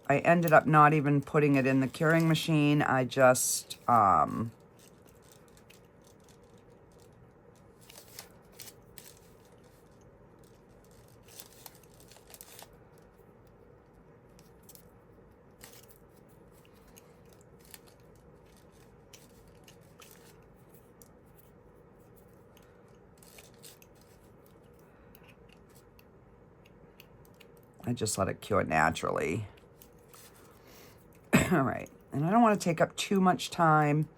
I ended up not even putting it in the curing machine. I just, let it cure naturally. All right, and I don't want to take up too much time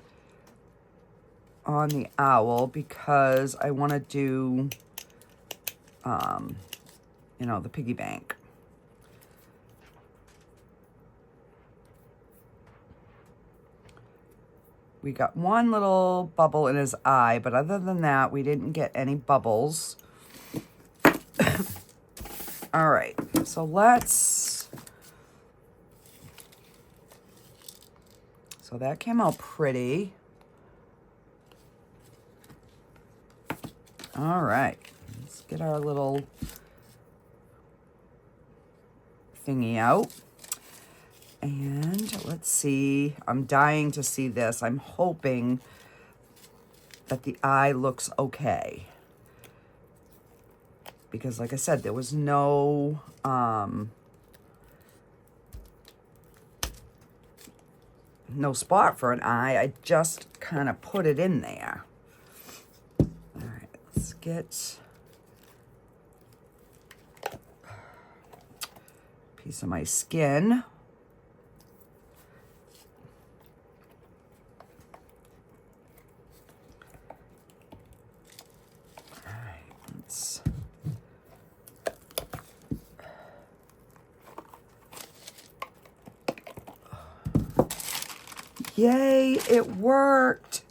on the owl because I want to do, you know, the piggy bank. We got one little bubble in his eye, but other than that, we didn't get any bubbles. All right, so so that came out pretty. All right, let's get our little thingy out. And let's see, I'm dying to see this. I'm hoping that the eye looks okay. Because like I said, there was no, no spot for an eye. I just kind of put it in there. All right, let's get a piece of my skin. All right, let's... Yay, it worked.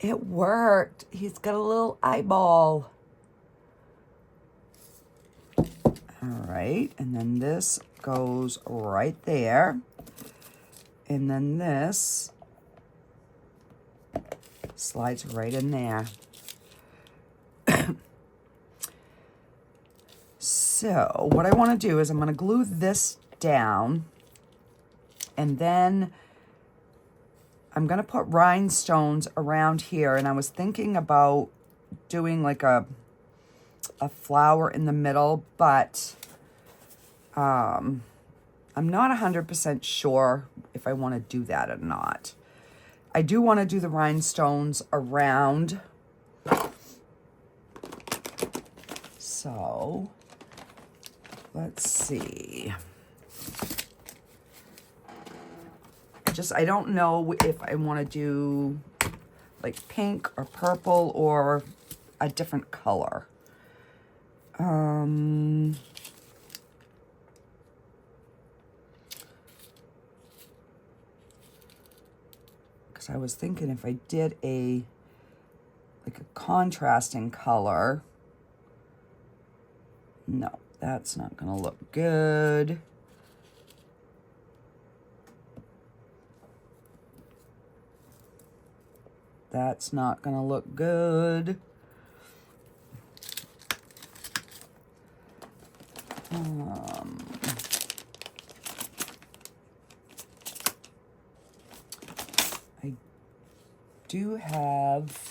It worked. He's got a little eyeball. All right, and then this goes right there. And then this slides right in there. So what I want to do is I'm going to glue this down, and then I'm going to put rhinestones around here. And I was thinking about doing like a flower in the middle, but I'm not 100% sure if I want to do that or not. I do want to do the rhinestones around. So let's see. I don't know if I want to do like pink or purple or a different color. Because I was thinking if I did a contrasting color. No, that's not going to look good. That's not going to look good. I do have...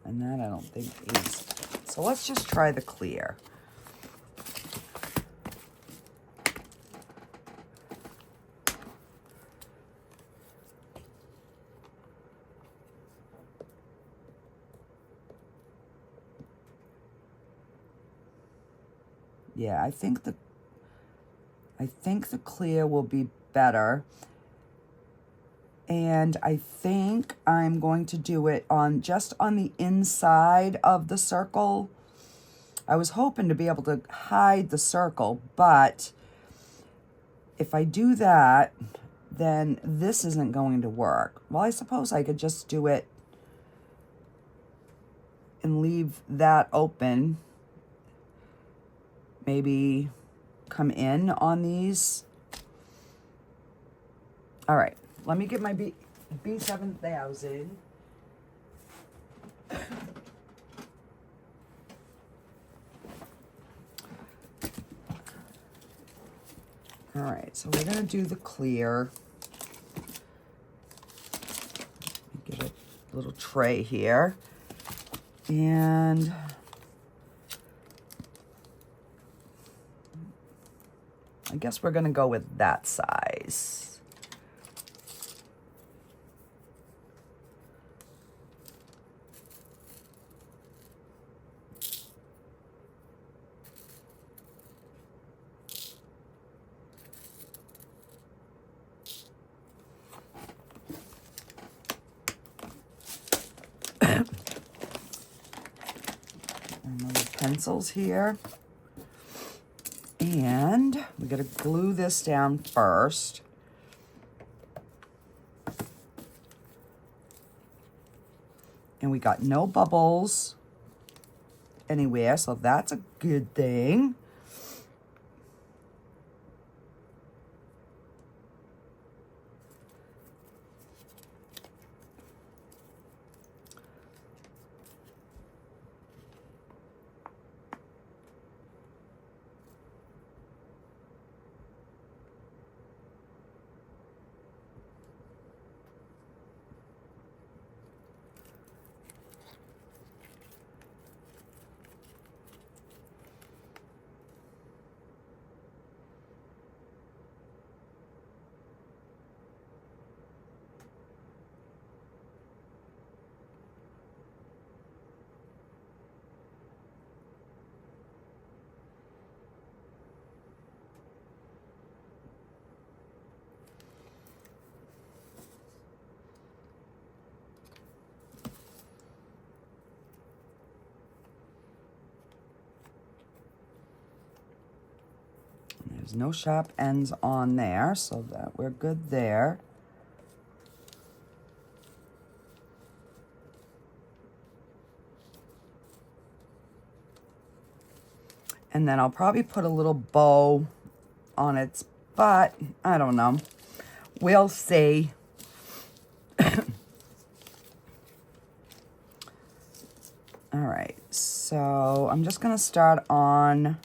And that I don't think is... So let's just try the clear. Yeah, I think the clear will be better. And I think I'm going to do it on just on the inside of the circle. I was hoping to be able to hide the circle, but if I do that, then this isn't going to work. Well, I suppose I could just do it and leave that open. Maybe come in on these. All right, let me get my B7000. All right, so we're gonna do the clear. Get a little tray here. And I guess we're gonna go with that size. Pencils here, and we got to glue this down first. And we got no bubbles anywhere, so that's a good thing. There's no sharp ends on there, so that we're good there. And then I'll probably put a little bow on its butt. I don't know. We'll see. All right, so I'm just gonna start on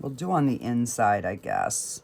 we'll do on the inside, I guess.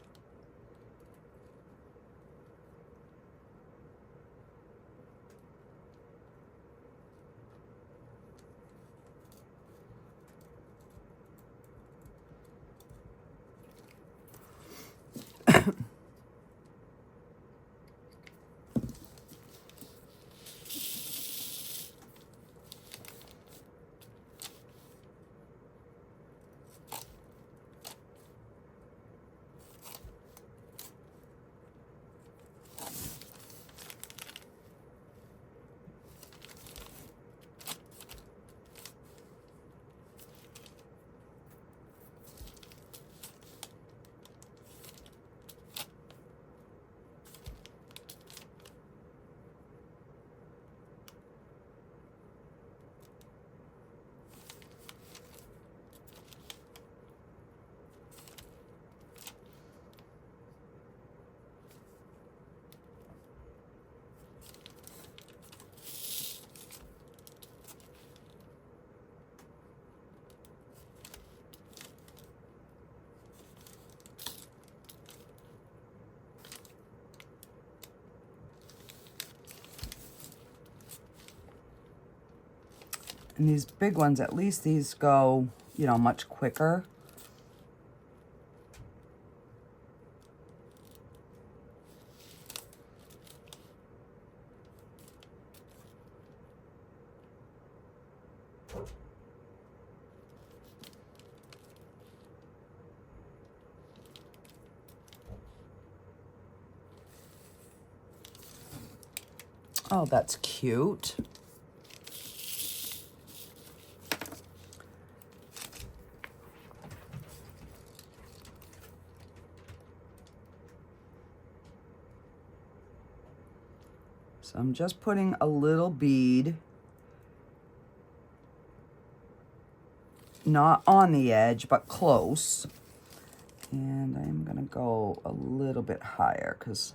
And these big ones, at least these go, you know, much quicker. Oh, that's cute. So I'm just putting a little bead, not on the edge, but close. And I'm gonna go a little bit higher because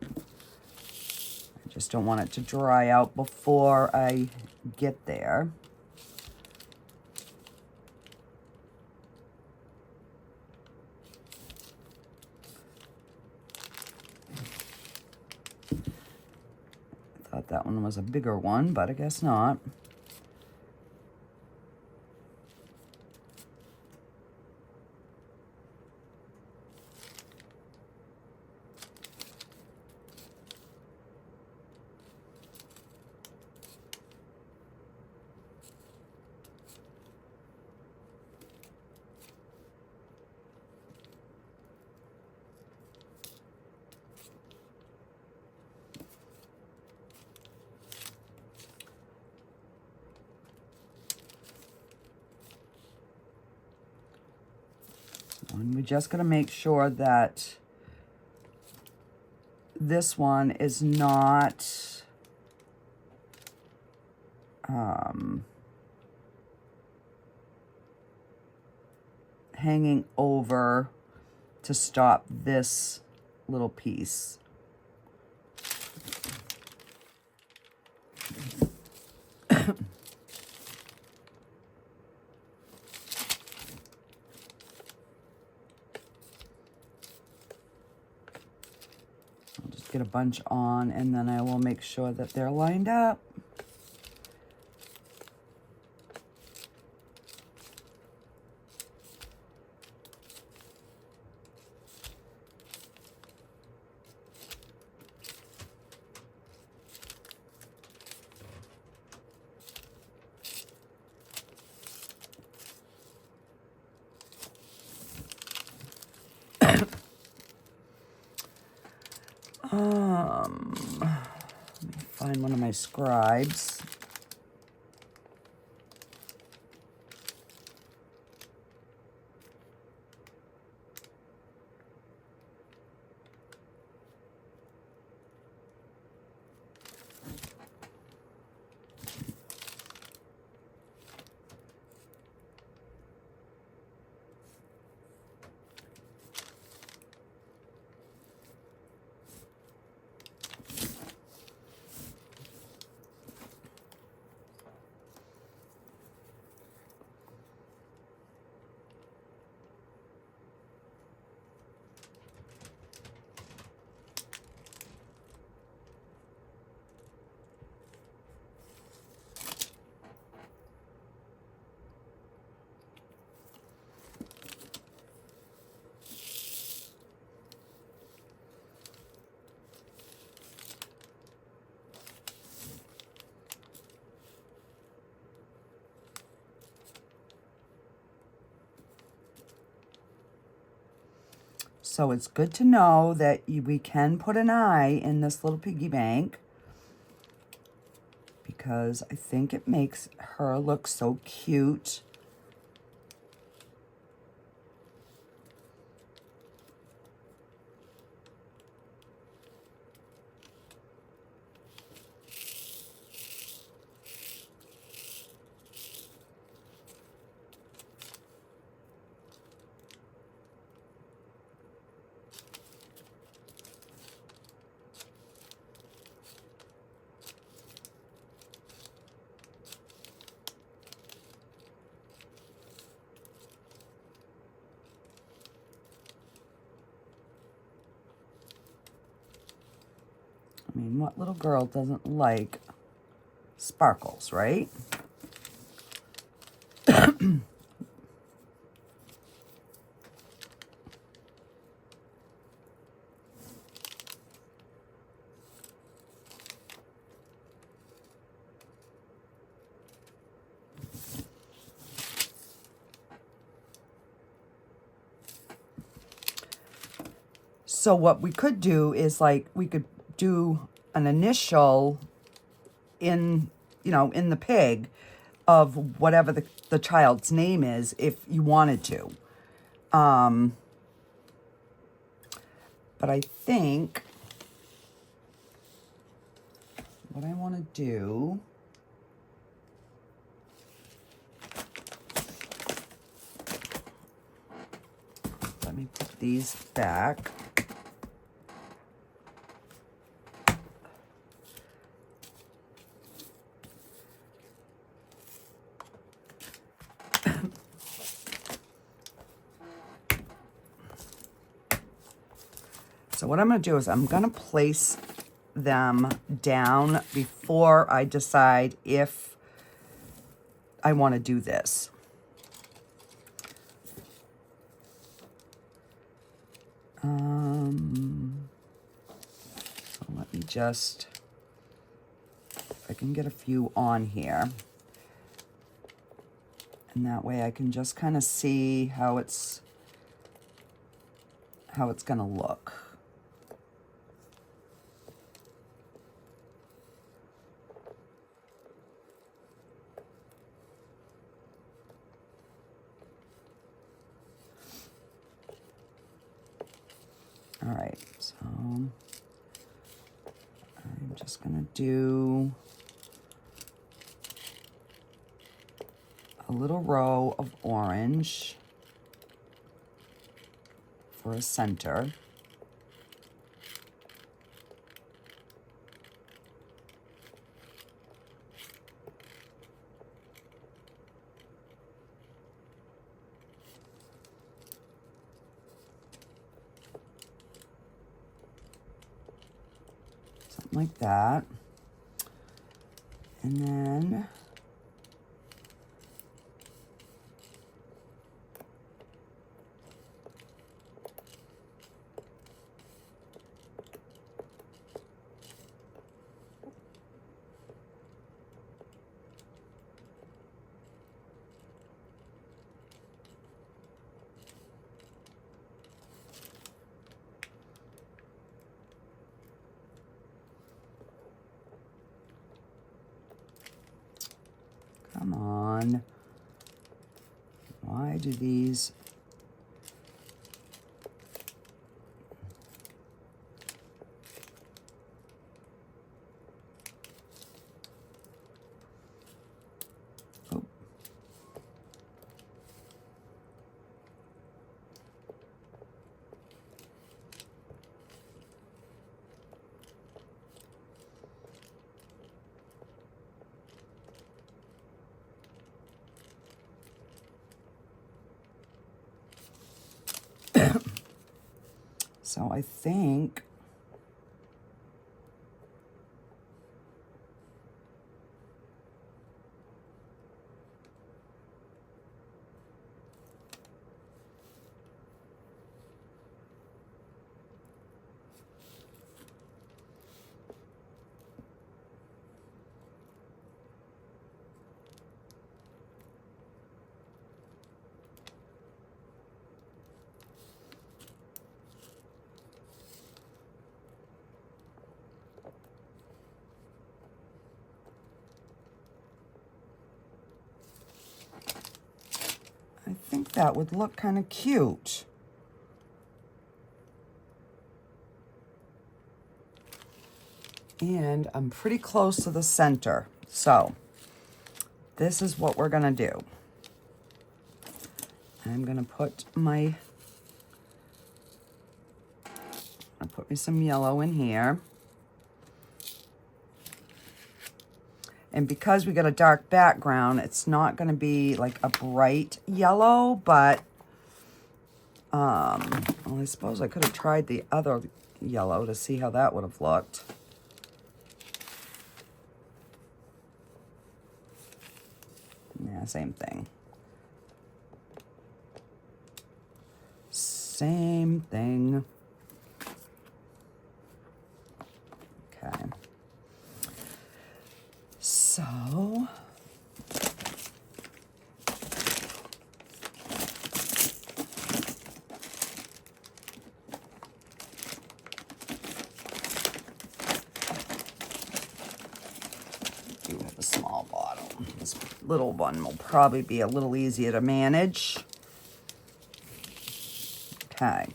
I just don't want it to dry out before I get there. Thought that one was a bigger one, but I guess not. And we're just going to make sure that this one is not hanging over to stop this little piece. Get a bunch on, and then I will make sure that they're lined up. Let me find one of my scribes. So it's good to know that we can put an eye in this little piggy bank, because I think it makes her look so cute. I mean, what little girl doesn't like sparkles, right? So what we could do is, like, we could do an initial in, you know, in the pig of whatever the child's name is, if you wanted to. But I think what I want to do, let me put these back. So what I'm going to do is I'm going to place them down before I decide if I want to do this. So let me just, if I can get a few on here. And that way I can just kind of see how it's going to look. All right, so I'm just gonna do a little row of orange for a center. Like that. And then on. Why do these... Oh. So I think that would look kind of cute. And I'm pretty close to the center. So this is what we're gonna do. I'm gonna put me some yellow in here. And because we got a dark background, it's not going to be like a bright yellow, but well, I suppose I could have tried the other yellow to see how that would have looked. Yeah, same thing. Same thing. Okay. So, do have a small bottle. This little one will probably be a little easier to manage. Okay.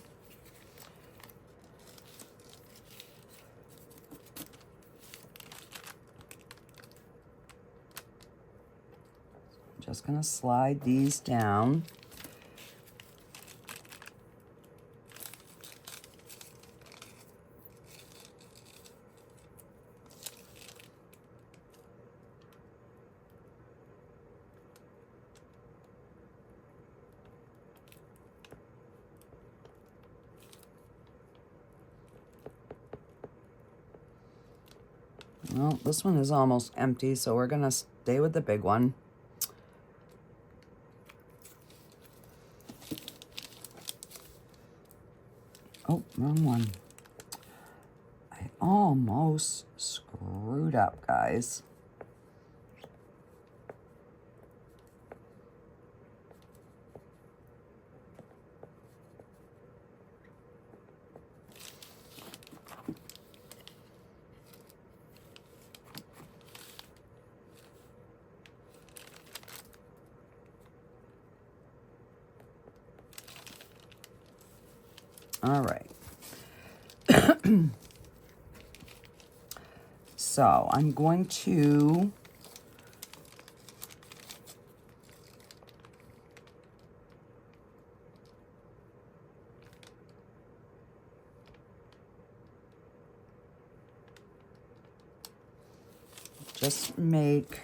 Just going to slide these down. Well, this one is almost empty, so we're going to stay with the big one. Oh, wrong one. I almost screwed up, guys. All right. So I'm going to just make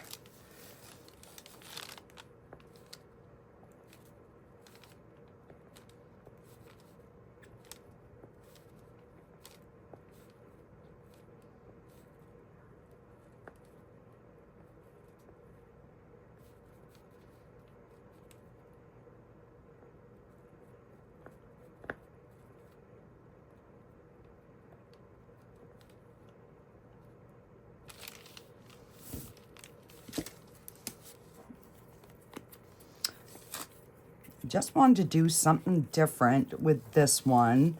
just wanted to do something different with this one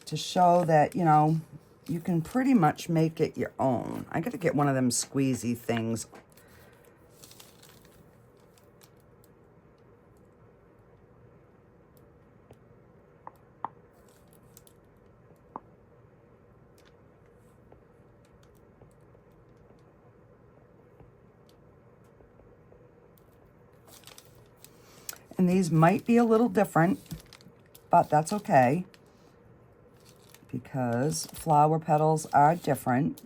to show that, you know, you can pretty much make it your own. I got to get one of them squeezy things And these might be a little different, but that's okay, because flower petals are different.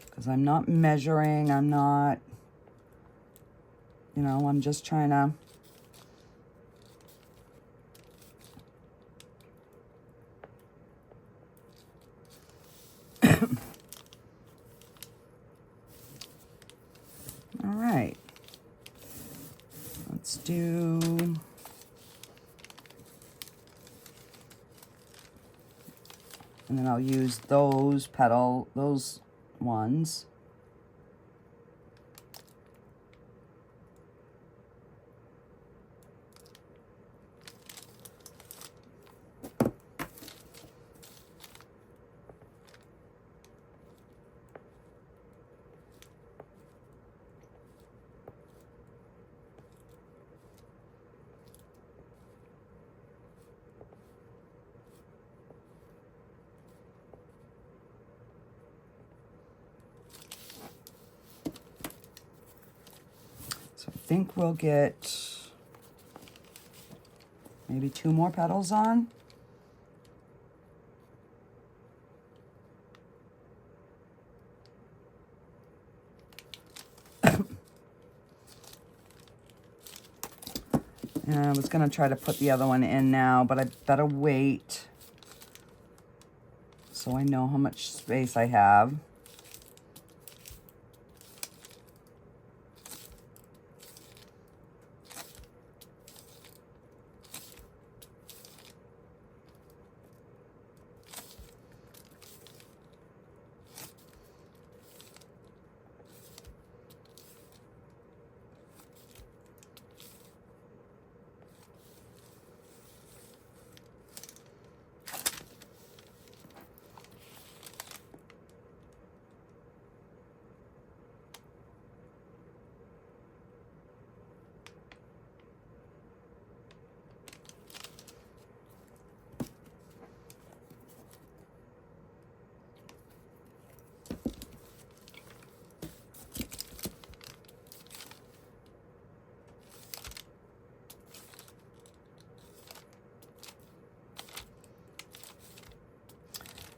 Because I'm not measuring, I'm not, you know, I'm just trying to all right. Let's do, and then I'll use those ones. So I think we'll get maybe 2 more petals on. And I was going to try to put the other one in now, but I better wait so I know how much space I have.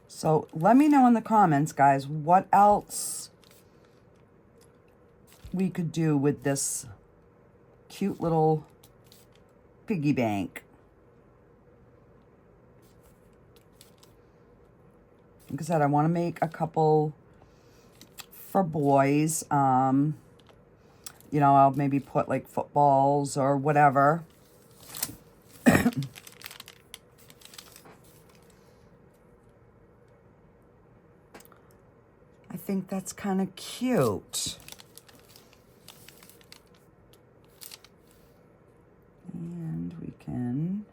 So let me know in the comments, guys, what else we could do with this cute little piggy bank. Like I said, I want to make a couple for boys. You know, I'll maybe put like footballs or whatever. I think that's kind of cute. And we can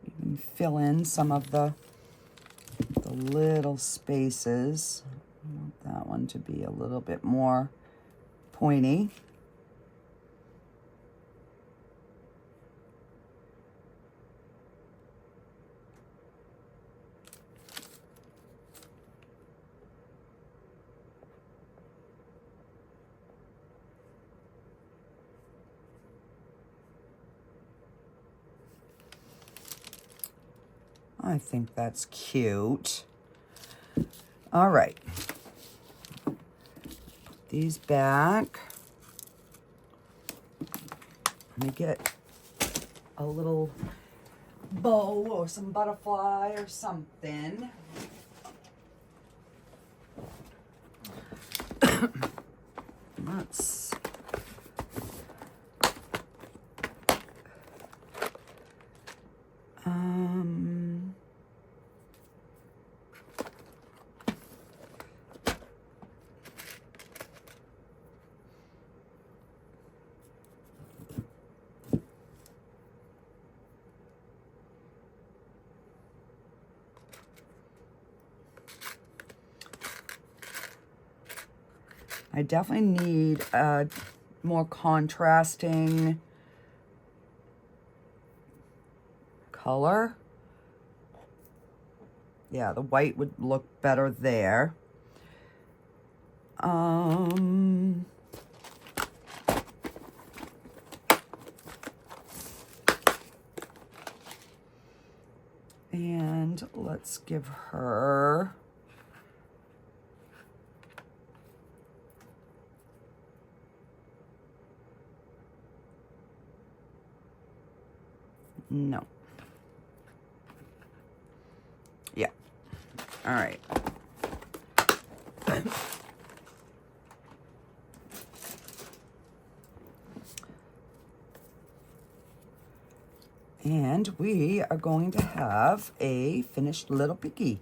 even fill in some of the little spaces. I want that one to be a little bit more pointy. I think that's cute. All right. Put these back. Let me get a little bow or some butterfly or something. Let's I definitely need more contrasting color. Yeah, the white would look better there. And let's give her no. Yeah. All right. And we are going to have a finished little piggy.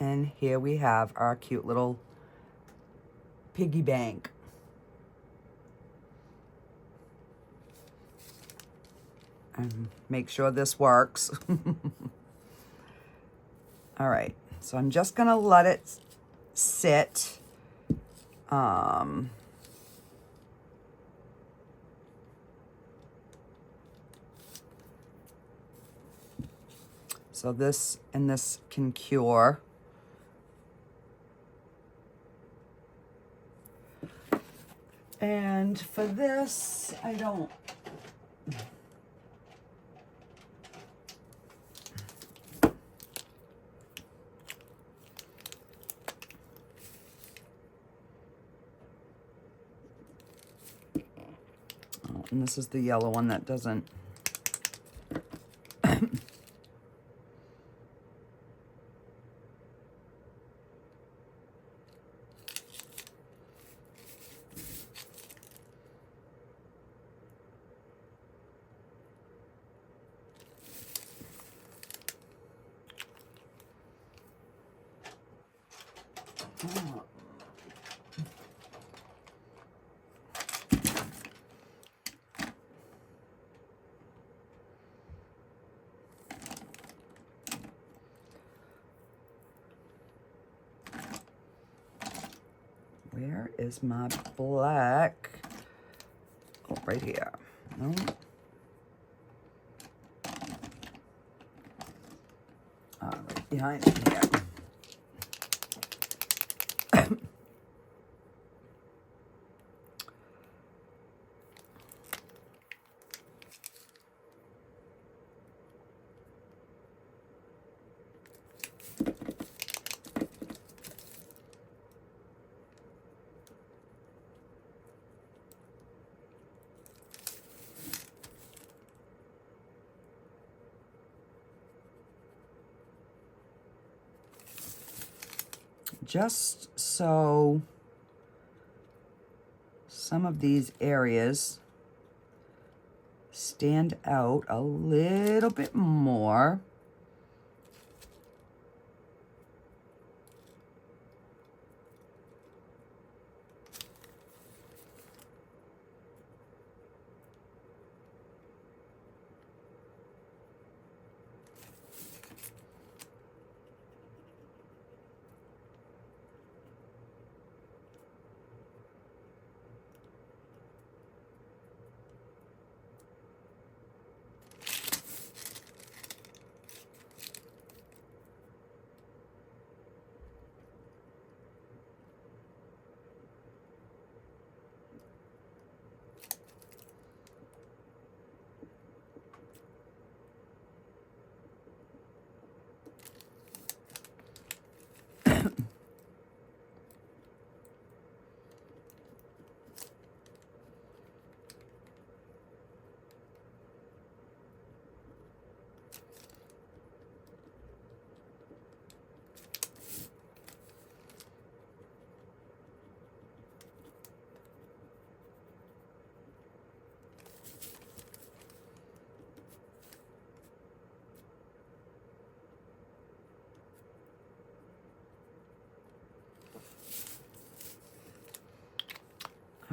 And here we have our cute little piggy bank. And make sure this works. All right, so I'm just gonna let it sit. So this and this can cure. And for this, I don't. Oh, and this is the yellow one that doesn't. Where is my black? Oh, right here. No. Right behind here. Just so some of these areas stand out a little bit more.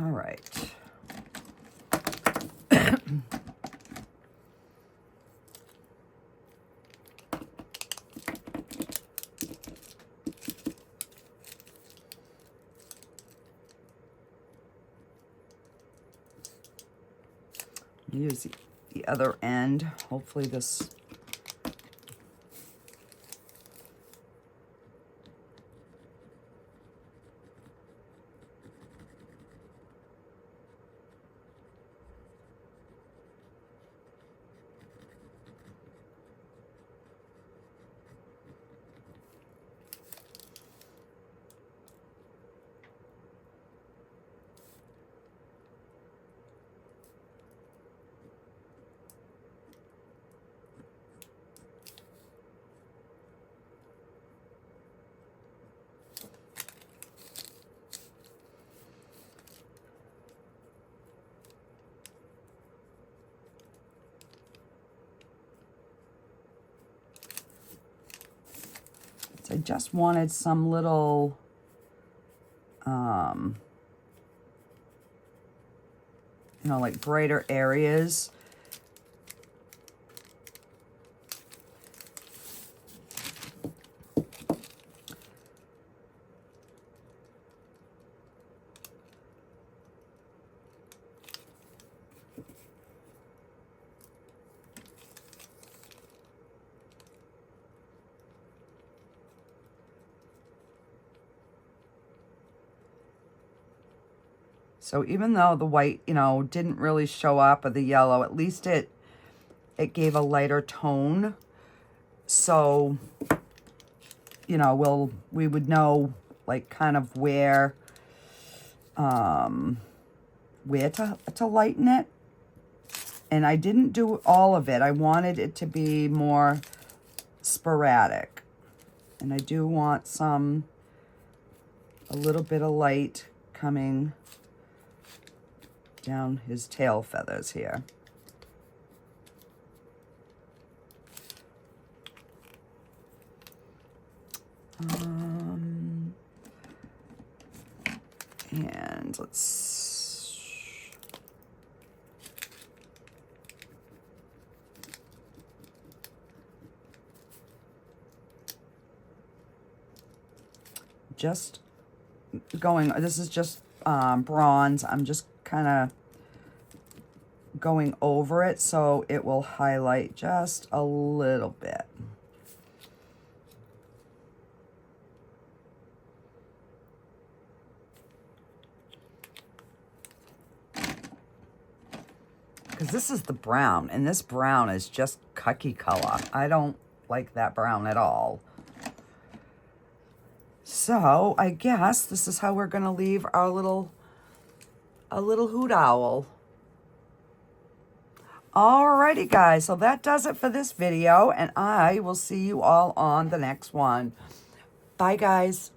All right. Use the other end. Hopefully this I just wanted some little, you know, like brighter areas. So even though the white, you know, didn't really show up, or the yellow, at least it gave a lighter tone. So, you know, we would know like kind of where to lighten it. And I didn't do all of it. I wanted it to be more sporadic. And I do want a little bit of light coming down his tail feathers here. And let's just going, this is just bronze. I'm just kind of going over it so it will highlight just a little bit. Because this is the brown, and this brown is just khaki color. I don't like that brown at all. So I guess this is how we're going to leave our little hoot owl. Alrighty guys, so that does it for this video, and I will see you all on the next one. Bye guys.